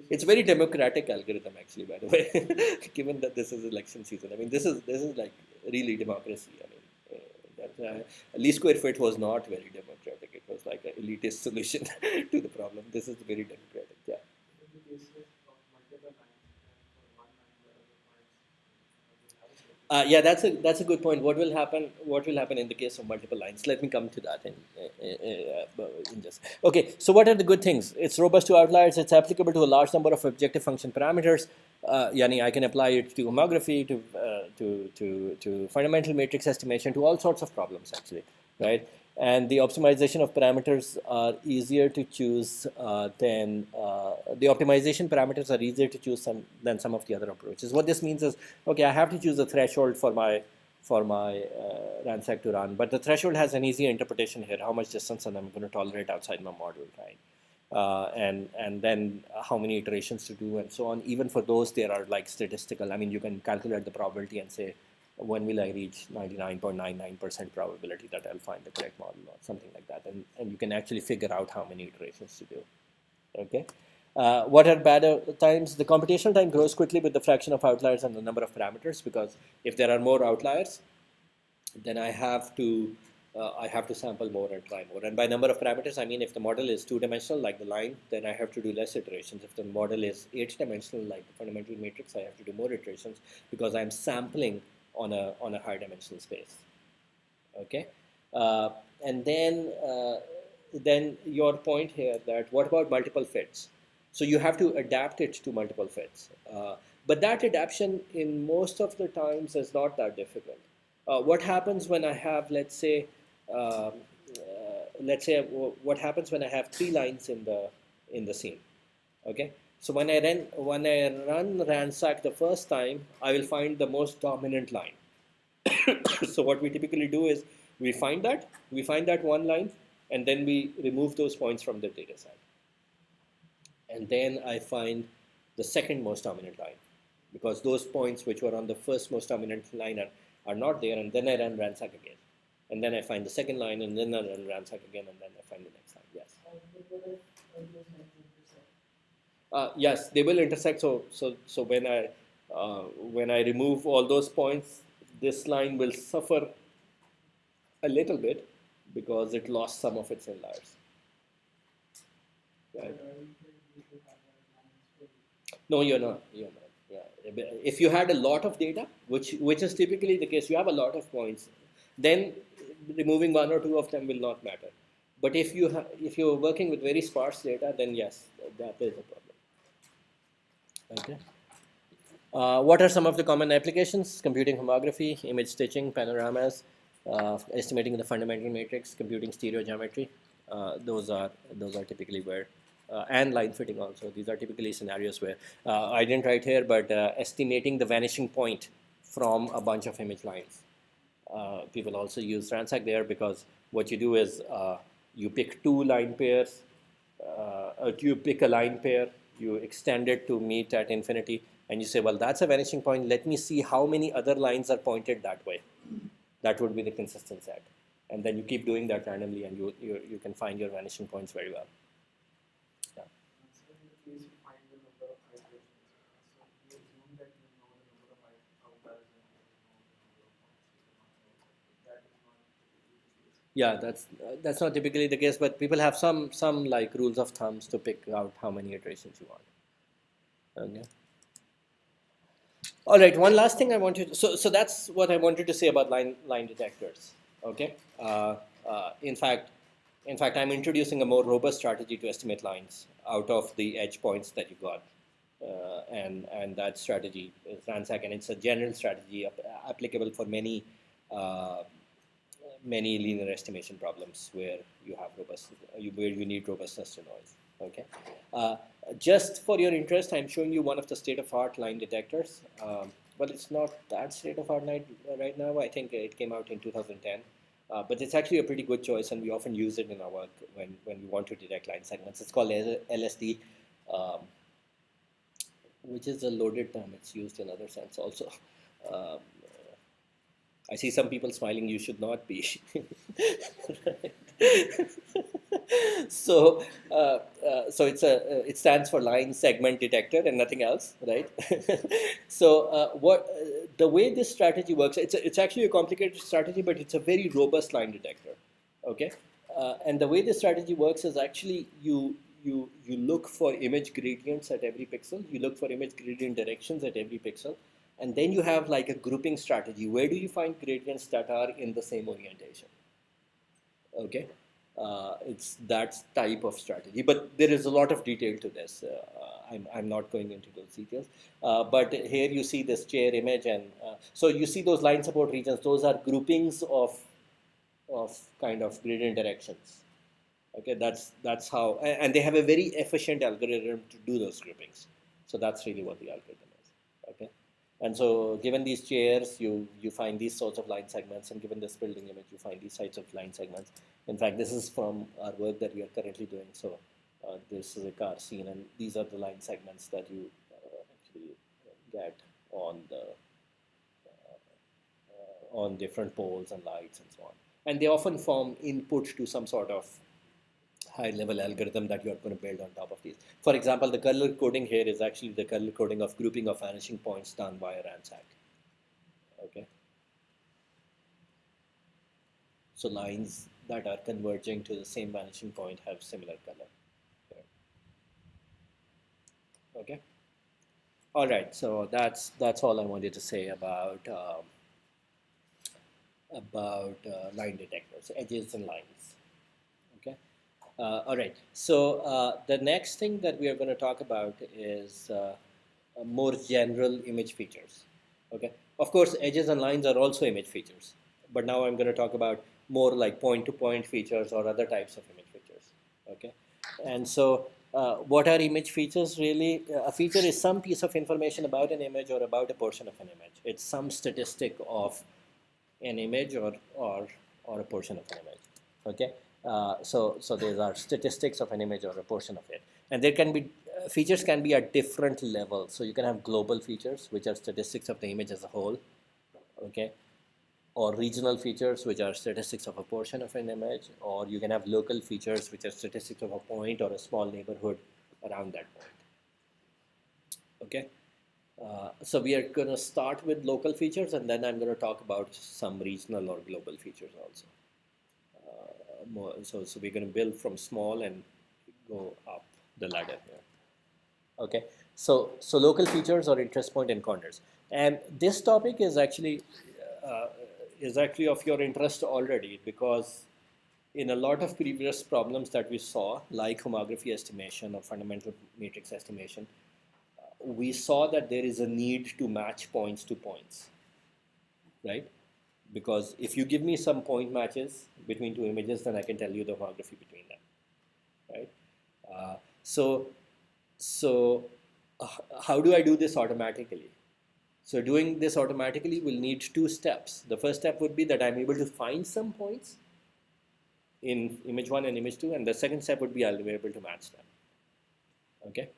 It's a very democratic algorithm, actually, by the way, given that this is election season. I mean, this is like really democracy. I mean, least square fit was not very democratic. It was like an elitist solution to the problem. This is very democratic. Yeah. Yeah, that's a good point. What will happen? What will happen in the case of multiple lines? Let me come to that in just. Okay, so what are the good things? It's robust to outliers. It's applicable to a large number of objective function parameters. Yani I can apply it to homography, to fundamental matrix estimation, to all sorts of problems actually, right? And the optimization of parameters are easier to choose than the optimization parameters are easier to choose than some of the other approaches. What this means is, okay, I have to choose a threshold for my ransack to run, but the threshold has an easy interpretation here: how much distance I'm going to tolerate outside my model, right? And then how many iterations to do and so on. Even for those, there are like statistical. I mean, you can calculate the probability and say, when will I reach 99.99% probability that I'll find the correct model or something like that. And you can actually figure out how many iterations to do. Okay. What are bad times? The computational time grows quickly with the fraction of outliers and the number of parameters, because if there are more outliers, then I have to sample more and try more. And by number of parameters, I mean if the model is two-dimensional, like the line, then I have to do less iterations. If the model is eight-dimensional, like the fundamental matrix, I have to do more iterations because I'm sampling on a high dimensional space. Okay, and then your point here that what about multiple fits? So you have to adapt it to multiple fits, but that adaptation in most of the times is not that difficult. What happens when I have, let's say what happens when I have three lines in the scene? Okay, so when I run ransack the first time, I will find the most dominant line. So what we typically do is we find that one line, and then we remove those points from the data set, and then I find the second most dominant line, because those points which were on the first most dominant line are not there, and then I run ransack again, and then I find the second line, and then I run ransack again, and then I find the next line. Yes. Yes, they will intersect. So when I remove all those points, this line will suffer a little bit because it lost some of its inliers. Right? No, you're not. You're not. Yeah. If you had a lot of data, which is typically the case, you have a lot of points, then removing one or two of them will not matter. But if you're working with very sparse data, then yes, that is a problem. Okay. What are some of the common applications? Computing homography, image stitching, panoramas, estimating the fundamental matrix, computing stereogeometry. Those are typically where, and line fitting also. These are typically scenarios where I didn't write here, but estimating the vanishing point from a bunch of image lines. People also use ransack there, because what you do is you pick two line pairs, you pick a line pair, you extend it to meet at infinity, and you say, well, that's a vanishing point. Let me see how many other lines are pointed that way. That would be the consistent set. And then you keep doing that randomly, and you can find your vanishing points very well. Yeah. Yeah, that's not typically the case, but people have some like rules of thumbs to pick out how many iterations you want. Okay. All right. One last thing I wanted. So that's what I wanted to say about line detectors. Okay. In fact, I'm introducing a more robust strategy to estimate lines out of the edge points that you got, and that strategy is ransack, and it's a general strategy applicable for uh, many linear estimation problems where you have where you need robustness to noise. Okay, uh, just for your interest, I'm showing you one of the state-of-art line detectors. But it's not that state-of-art right now. I think it came out in 2010. But it's actually a pretty good choice, and we often use it in our work when we want to detect line segments. It's called LSD, um, which is a loaded term. It's used in other sense also. Um, I see some people smiling. You should not be. So, it stands for line segment detector and nothing else, right? So, the way this strategy works, it's actually a complicated strategy, but it's a very robust line detector. Okay, and the way this strategy works is actually you look for image gradients at every pixel. You look for image gradient directions at every pixel, and then you have like a grouping strategy. Where do you find gradients that are in the same orientation? Okay, it's that type of strategy, but there is a lot of detail to this. I'm not going into those details, but here you see this chair image, and so you see those line support regions. Those are groupings of kind of gradient directions. Okay, that's how, and they have a very efficient algorithm to do those groupings. So that's really what the algorithm is. Okay, and so given these chairs, you find these sorts of line segments, and given this building image, you find these types of line segments. In fact, this is from our work that we are currently doing. So this is a car scene, and these are the line segments that you actually get on the on different poles and lights and so on. And they often form input to some sort of high level algorithm that you're going to build on top of these. For example, the color coding here is actually the color coding of grouping of vanishing points done by a ransack. Okay. So lines that are converging to the same vanishing point have similar color. Okay. All right. So that's all I wanted to say about line detectors, edges and lines. Okay. All right. So the next thing that we are going to talk about is more general image features. Okay. Of course, edges and lines are also image features, but now I'm going to talk about more like point-to-point features or other types of image features. Okay. And so, what are image features really? A feature is some piece of information about an image or about a portion of an image. It's some statistic of an image or a portion of an image. Okay, so these are statistics of an image or a portion of it, and there can be features can be at different levels. So you can have global features, which are statistics of the image as a whole. Okay, or regional features, which are statistics of a portion of an image, or you can have local features, which are statistics of a point or a small neighborhood around that point. Okay. So we are going to start with local features, and then I'm going to talk about some regional or global features also. So we're going to build from small and go up the ladder here. Okay. So local features or interest point encounters, and this topic uh, is actually of your interest already, because in a lot of previous problems that we saw, like homography estimation or fundamental matrix estimation, we saw that there is a need to match points to points, right? Because if you give me some point matches between two images, then I can tell you the homography between them, right? Uh, so, so how do I do this automatically? So doing this automatically will need two steps. The first step would be that I'm able to find some points in image one and image two, and the second step would be I'll be able to match them. Okay.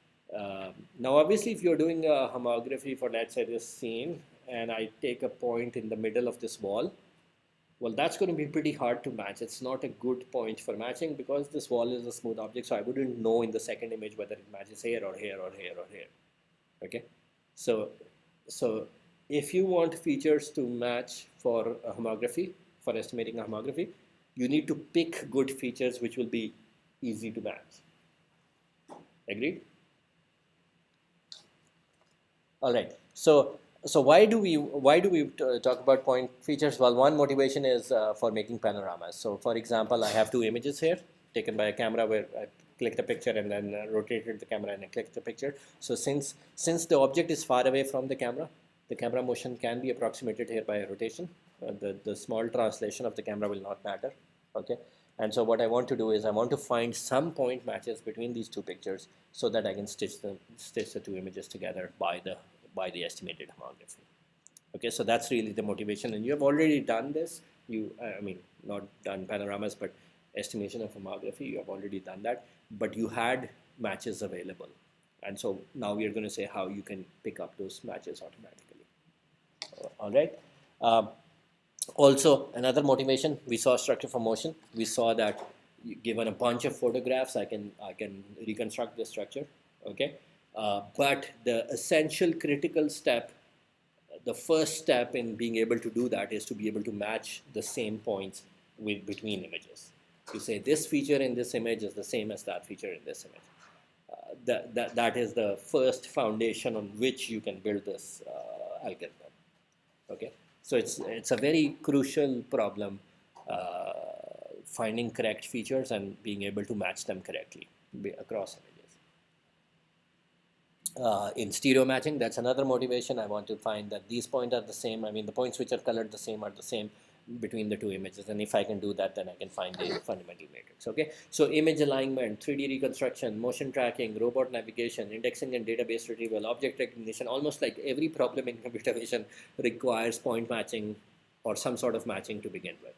Now, obviously, if you're doing a homography for, let's say, this scene, and I take a point in the middle of this wall, well, that's going to be pretty hard to match. It's not a good point for matching because this wall is a smooth object, so I wouldn't know in the second image whether it matches here or here or here or here. Okay, so so if you want features to match for a homography, for estimating a homography, you need to pick good features which will be easy to match. Agreed? All right. So why do we talk about point features? Well, one motivation is for making panoramas. So for example, I have two images here taken by a camera where I clicked a picture and then rotated the camera and I clicked the picture. So since the object is far away from the camera motion can be approximated here by a rotation. The small translation of the camera will not matter. Okay. And so what I want to do is I want to find some point matches between these two pictures so that I can stitch the two images together by the estimated homography. Okay, so that's really the motivation, and you have already done this. I mean, not done panoramas, but estimation of homography. You have already done that, but you had matches available, and so now we are going to say how you can pick up those matches automatically. All right. Um, Also, another motivation, we saw structure for motion. We saw that given a bunch of photographs, I can reconstruct the structure. Okay, but the essential critical step, the first step in being able to do that is to be able to match the same points between images. You say this feature in this image is the same as that feature in this image. That is the first foundation on which you can build this algorithm. Okay, so it's a very crucial problem, finding correct features and being able to match them correctly across images. In stereo matching, that's another motivation. I want to find that these points are the same. I mean, the points which are colored the same are the same between the two images, and if I can do that, then I can find the fundamental matrix. Okay, so image alignment, 3D reconstruction, motion tracking, robot navigation, indexing and database retrieval, object recognition, almost like every problem in computer vision requires point matching or some sort of matching to begin with.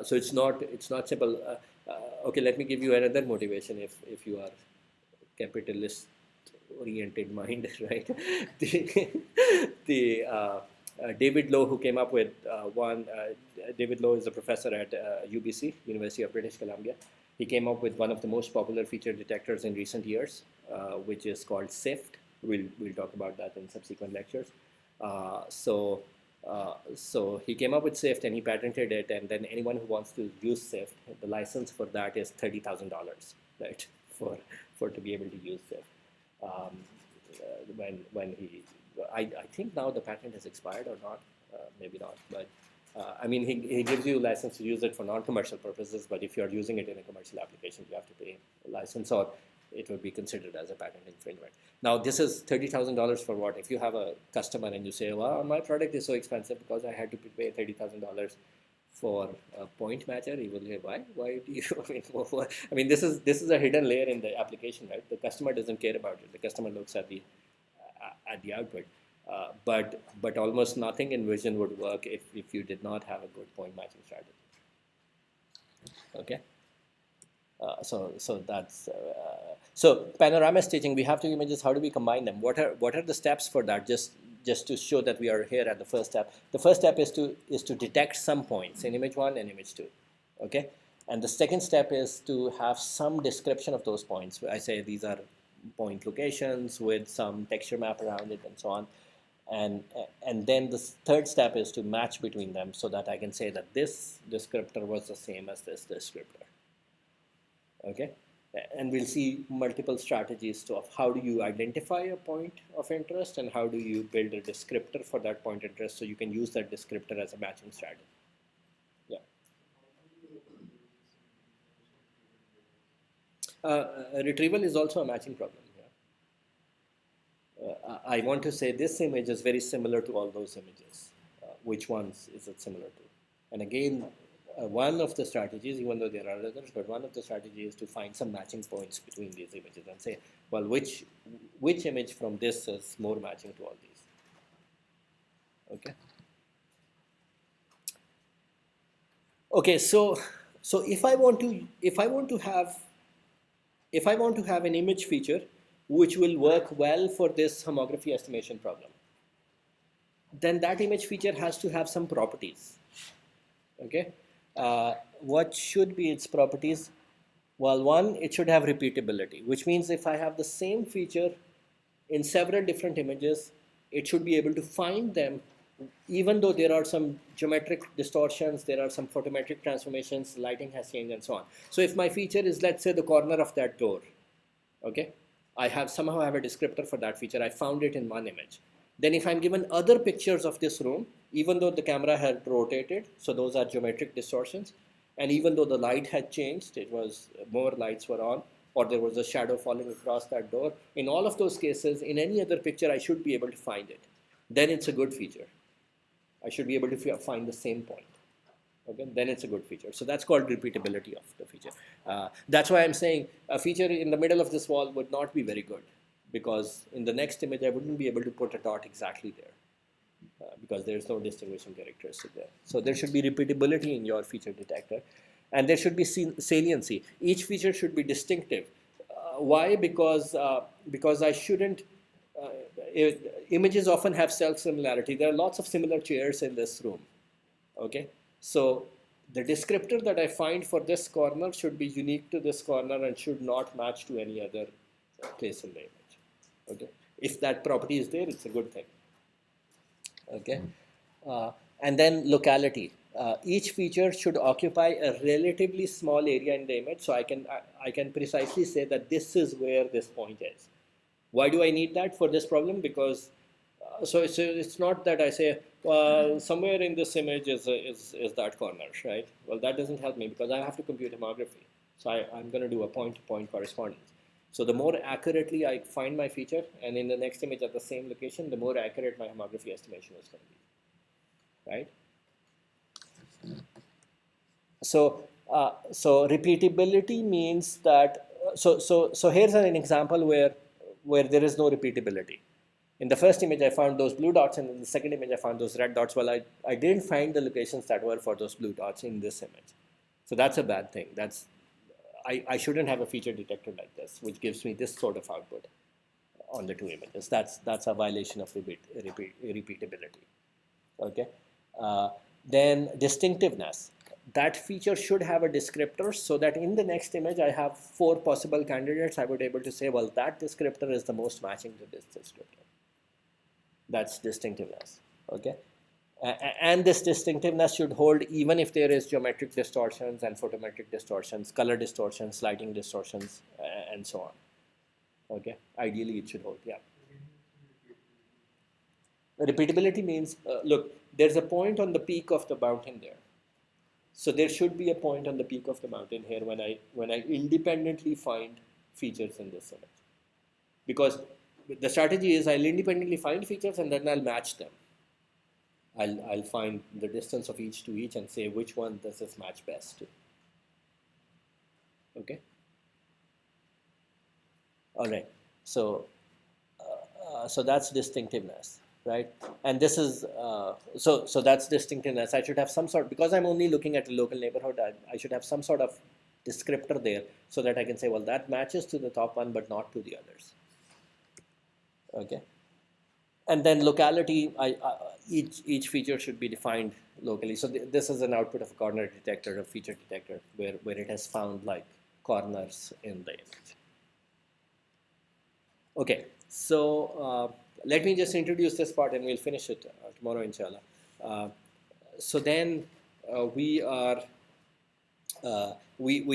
So it's not simple. Okay, let me give you another motivation if you are capitalist oriented mind, right? the David Lowe, who came up with David Lowe is a professor at UBC, University of British Columbia. He came up with one of the most popular feature detectors in recent years, which is called SIFT. We'll talk about that in subsequent lectures. So he came up with SIFT and he patented it, and then anyone who wants to use SIFT, the license for that is $30,000, right? For to be able to use SIFT. When I think now the patent has expired or not, maybe not, but I mean he gives you a license to use it for non-commercial purposes, but if you're using it in a commercial application, you have to pay a license or it would be considered as a patent infringement. Now this is $30,000 for what? If you have a customer and you say, well, my product is so expensive because I had to pay $30,000 for a point matcher, he will say, why do you, I mean, this is a hidden layer in the application, right? The customer doesn't care about it. The customer looks at the output. But almost nothing in vision would work if you did not have a good point matching strategy. Okay. So that's so panorama staging. We have two images. How do we combine them? What are the steps for that? Just to show that we are here at the first step. The first step is to detect some points in image 1 and image 2. Okay, and the second step is to have some description of those points. I say these are point locations with some texture map around it and so on. And then the third step is to match between them so that I can say that this descriptor was the same as this descriptor. Okay, and we'll see multiple strategies of how do you identify a point of interest and how do you build a descriptor for that point of interest so you can use that descriptor as a matching strategy. Yeah. Retrieval is also a matching problem. I want to say this image is very similar to all those images. Which ones is it similar to? And again, one of the strategies, even though there are others, but one of the strategies is to find some matching points between these images and say, well, which image from this is more matching to all these? Okay. Okay, so if I want to have an image feature which will work well for this homography estimation problem, then that image feature has to have some properties. Okay, what should be its properties? Well, one, it should have repeatability, which means if I have the same feature in several different images, it should be able to find them even though there are some geometric distortions, there are some photometric transformations, lighting has changed and so on. So if my feature is, let's say, the corner of that door, okay, I have somehow have a descriptor for that feature, I found it in one image. Then if I'm given other pictures of this room, even though the camera had rotated, so those are geometric distortions, and even though the light had changed, it was more lights were on, or there was a shadow falling across that door, in all of those cases, in any other picture, I should be able to find it. Then it's a good feature. I should be able to find the same point. Okay, then it's a good feature. So that's called repeatability of the feature. That's why I'm saying a feature in the middle of this wall would not be very good, because in the next image I wouldn't be able to put a dot exactly there, because there's no distinguishing characteristic there. So there should be repeatability in your feature detector, and there should be saliency. Each feature should be distinctive. Why? Because I shouldn't. Uh, Images often have self-similarity. There are lots of similar chairs in this room. Okay, so the descriptor that I find for this corner should be unique to this corner and should not match to any other place in the image. Okay, if that property is there, it's a good thing. Okay, and then locality. Each feature should occupy a relatively small area in the image, so I can precisely say that this is where this point is. Why do I need that for this problem? Because so it's not that I say, well, somewhere in this image is that corner, right? Well, that doesn't help me because I have to compute homography. So I'm going to do a point-to-point correspondence. So the more accurately I find my feature, and in the next image at the same location, the more accurate my homography estimation is going to be, right? So repeatability means that so here's an example where there is no repeatability. In the first image, I found those blue dots, and in the second image, I found those red dots. Well, I didn't find the locations that were for those blue dots in this image. So that's a bad thing. I shouldn't have a feature detector like this, which gives me this sort of output on the two images. That's a violation of repeatability. Okay. Then distinctiveness. That feature should have a descriptor so that in the next image I have 4 possible candidates. I would be able to say, well, that descriptor is the most matching to this descriptor. That's distinctiveness. Okay. And this distinctiveness should hold even if there is geometric distortions and photometric distortions, color distortions, lighting distortions, and so on. Okay. Ideally, it should hold. Yeah. Repeatability means, look, there's a point on the peak of the mountain there. So there should be a point on the peak of the mountain here when I independently find features in this image. Because the strategy is I'll independently find features and then I'll match them. I'll find the distance of each to each and say which one does this match best to. Okay. All right. So that's distinctiveness, right? And this is so that's distinctiveness. I should have some sort, because I'm only looking at a local neighborhood. I should have some sort of descriptor there so that I can say, well, that matches to the top one, but not to the others. Okay. And then locality, each feature should be defined locally. So this is an output of a corner detector, a feature detector, where it has found like corners in the image. Okay, so let me just introduce this part and we'll finish it tomorrow, inshallah. So then we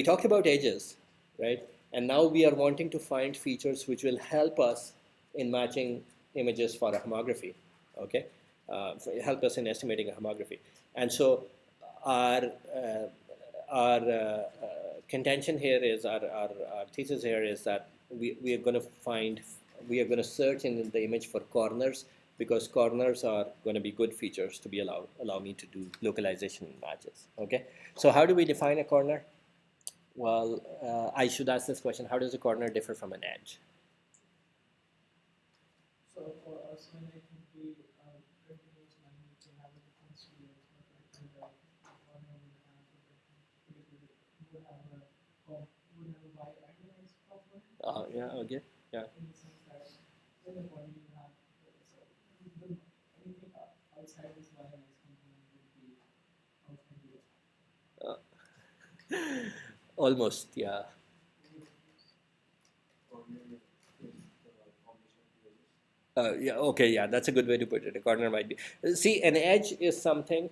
talked about edges, right? And now we are wanting to find features which will help us in matching images for a homography, okay? Help us in estimating a homography. And so our contention here is, our thesis here is that we are going to search in the image for corners, because corners are going to be good features to be allow me to do localization matches. Okay, so how do we define a corner? Well, I should ask this question: how does a corner differ from an edge? So for us, when I think we continuous line, we can have a different spheres, but like in the corner would have a wide angle component. Yeah. Okay. Yeah. In the sense that in the body you have anything outside this violence component would be outcome. Almost. Yeah. Yeah, okay, yeah, that's a good way to put it. A corner might be. See, an edge is something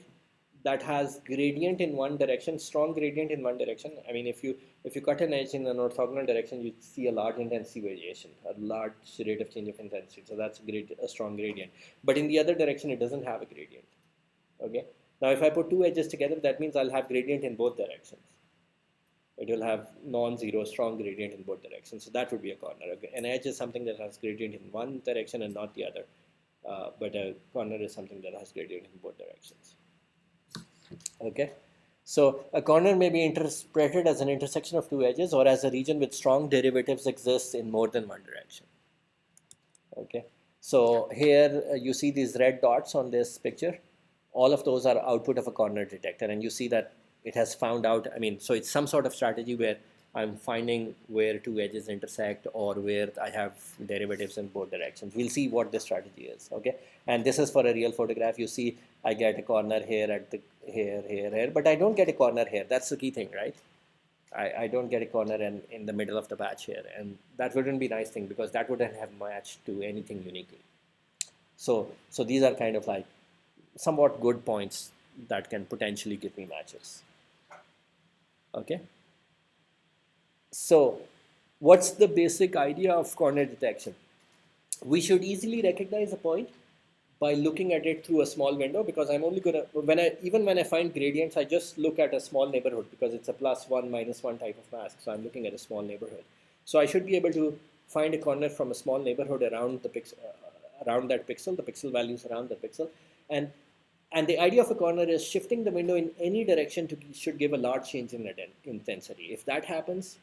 that has gradient in one direction, strong gradient in one direction. I mean, if you cut an edge in an orthogonal direction, you see a large intensity variation, a large rate of change of intensity. So that's a strong gradient. But in the other direction, it doesn't have a gradient. Okay. Now, if I put two edges together, that means I'll have gradient in both directions. It will have non-zero strong gradient in both directions. So that would be a corner. Okay? An edge is something that has gradient in one direction and not the other. But a corner is something that has gradient in both directions. Okay. So a corner may be interpreted as an intersection of two edges or as a region with strong derivatives exists in more than one direction. Okay. So here you see these red dots on this picture. All of those are output of a corner detector, and you see that it has found out. I mean, so it's some sort of strategy where I'm finding where two edges intersect or where I have derivatives in both directions. We'll see what this strategy is. Okay, and this is for a real photograph. You see, I get a corner here at the here, but I don't get a corner here. That's the key thing, right? I don't get a corner in the middle of the patch here, and that wouldn't be a nice thing because that wouldn't have matched to anything uniquely. So these are kind of like somewhat good points that can potentially give me matches. Okay. So what's the basic idea of corner detection? We should easily recognize a point by looking at it through a small window, because I'm only gonna, even when I find gradients, I just look at a small neighborhood because it's a +1, -1 type of mask. So I'm looking at a small neighborhood. So I should be able to find a corner from a small neighborhood around the around that pixel, the pixel values around the pixel, and the idea of a corner is shifting the window in any direction should give a large change in intensity. If that happens,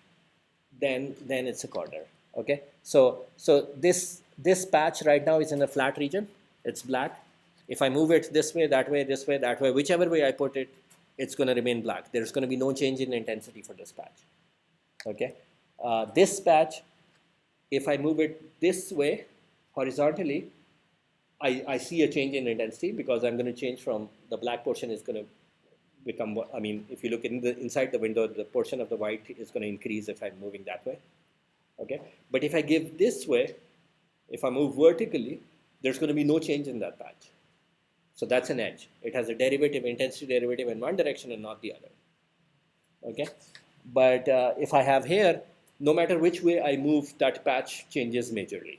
then it's a corner. Okay, so this patch right now is in a flat region. It's black. If I move it this way, that way, this way, that way, whichever way I put it, it's going to remain black. There's going to be no change in intensity for this patch. Okay, this patch, if I move it this way horizontally, I see a change in intensity because I'm going to change from the black portion is going to become, I mean, if you look inside the window, the portion of the white is going to increase if I'm moving that way. Okay, but if I give this way, if I move vertically, there's going to be no change in that patch. So that's an edge. It has a derivative, intensity derivative in one direction and not the other. Okay, but if I have here, no matter which way I move, that patch changes majorly.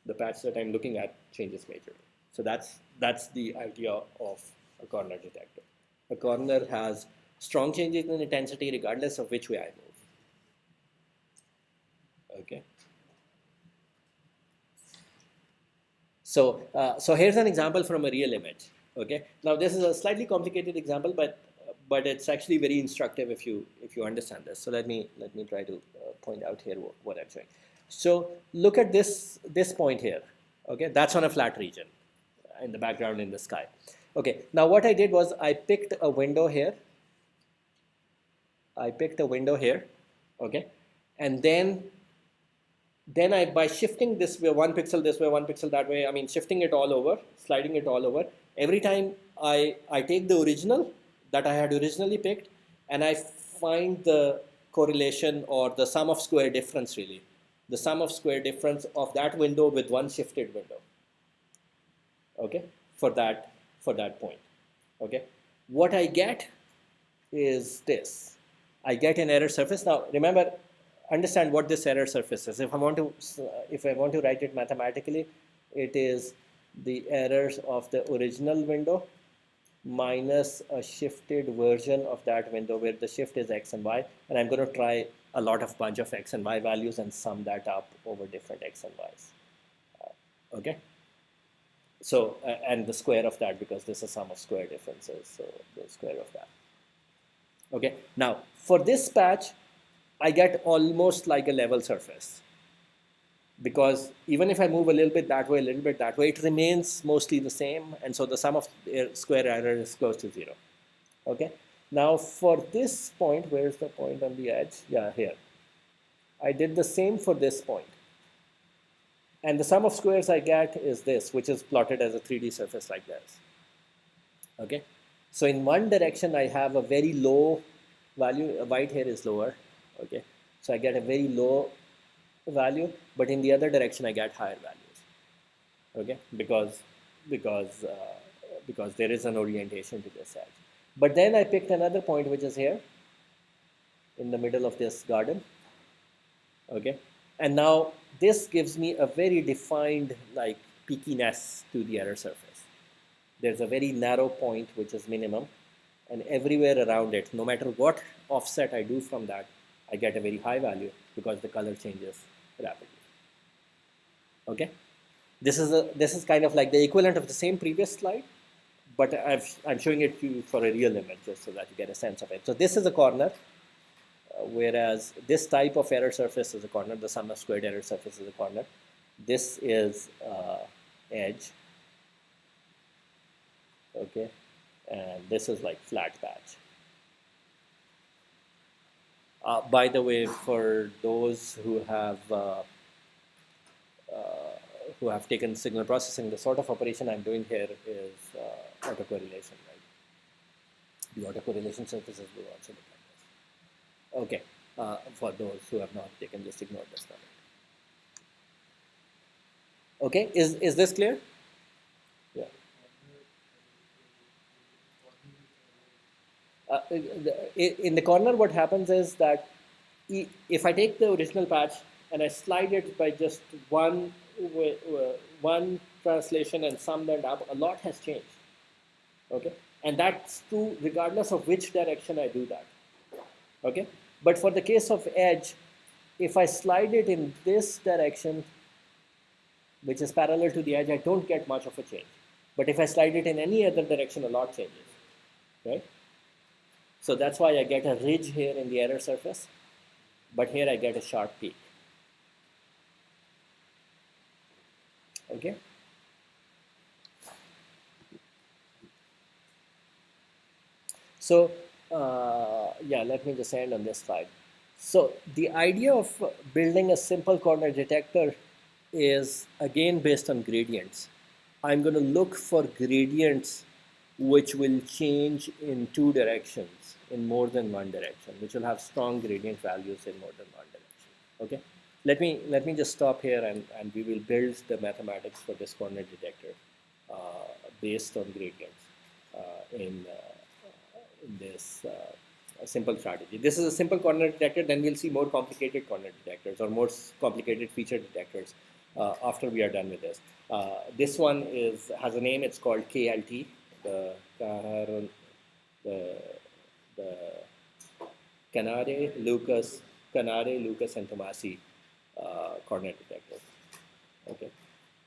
The patch that I'm looking at changes majorly. So that's the idea of a corner detector. A corner has strong changes in intensity regardless of which way I move. Okay. So here's an example from a real image. Okay. Now this is a slightly complicated example, but it's actually very instructive if you understand this. So let me try to point out here what I'm showing. So look at this point here. Okay, that's on a flat region in the background in the sky. Okay, now what I did was I picked a window here. Okay, and then I, by shifting this way, one pixel this way, one pixel that way, I mean shifting it all over, sliding it all over, every time I take the original that I had originally picked and I find the correlation or the sum of square difference, really. The sum of square difference of that window with one shifted window. Okay, for that point. Okay, what I get is this. I get an error surface. Now remember, understand what this error surface is. If I want to write it mathematically, it is the errors of the original window minus a shifted version of that window where the shift is x and y, and I'm going to try a bunch of x and y values and sum that up over different x and y's. Okay. So and the square of that, because this is sum of square differences, so the square of that. Okay. Now for this patch, I get almost like a level surface, because even if I move a little bit that way, a little bit that way, it remains mostly the same, and so the sum of square error is close to 0. Okay. Now for this point, where's the point on the edge? Yeah, here. I did the same for this point. And the sum of squares I get is this, which is plotted as a 3D surface like this. Okay. So in one direction, I have a very low value. White here is lower. Okay. So I get a very low value, but in the other direction, I get higher values. okay, because there is an orientation to this edge. But then I picked another point which is here in the middle of this garden, okay, and now this gives me a very defined like peakiness to the error surface. There's a very narrow point which is minimum, and everywhere around it, no matter what offset I do from that, I get a very high value because the color changes rapidly. Okay, this is kind of like the equivalent of the same previous slide, but I'm showing it to you for a real image just so that you get a sense of it. So this is a corner, whereas this type of error surface is a corner. The sum of squared error surface is a corner. This is edge, okay, and this is like flat patch. By the way, for those who have taken signal processing, the sort of operation I'm doing here is autocorrelation, right? The autocorrelation surfaces will also look like this. Okay, for those who have not taken, just ignore this comment. Okay, is this clear? Yeah. In the corner, what happens is that if I take the original patch and I slide it by just one translation and sum that up, a lot has changed. Okay, and that's true regardless of which direction I do that. Okay, but for the case of edge, if I slide it in this direction, which is parallel to the edge, I don't get much of a change. But if I slide it in any other direction, a lot changes, right? So that's why I get a ridge here in the error surface, but here I get a sharp peak. Okay. So yeah, let me just end on this slide. So the idea of building a simple corner detector is again based on gradients. I'm going to look for gradients which will change in two directions, in more than one direction, which will have strong gradient values in more than one direction. Okay, let me just stop here, and we will build the mathematics for this corner detector based on gradients in this simple strategy. This is a simple corner detector. Then we'll see more complicated corner detectors or more complicated feature detectors after we are done with this. This one has a name. It's called KLT, the Canare, Lucas, and Tomasi corner detector. Okay,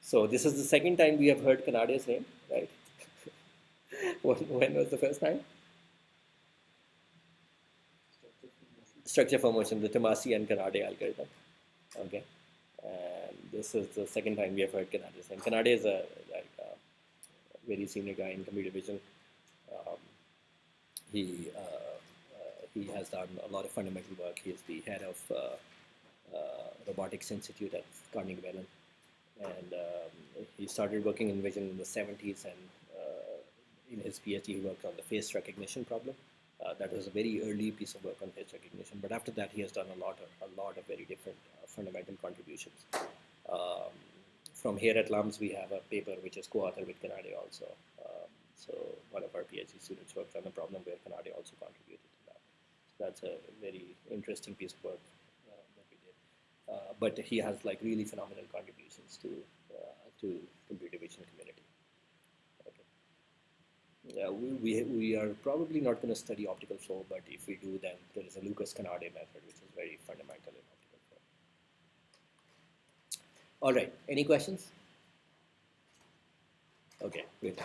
so this is the second time we have heard Canade's name, right? When was the first time? Structure for motion, the Tomasi and Canade algorithm. Okay, and this is the second time we have heard Canade's name. Canade is a very senior guy in computer vision. Um, he has done a lot of fundamental work. He is the head of Robotics Institute at Carnegie Mellon, and he started working in vision in the 70s, and in his PhD he worked on the face recognition problem. That was a very early piece of work on face recognition, but after that he has done a lot of very different fundamental contributions. From here at LUMS we have a paper which is co-authored with Canade also. So one of our PhD students worked on a problem where Canade also contributed to that. So that's a very interesting piece of work that we did. But he has like really phenomenal contributions to computer vision community. Okay. We are probably not going to study optical flow, but if we do, then there is a Lucas-Canade method, which is very fundamental in optical flow. All right. Any questions? Okay, good.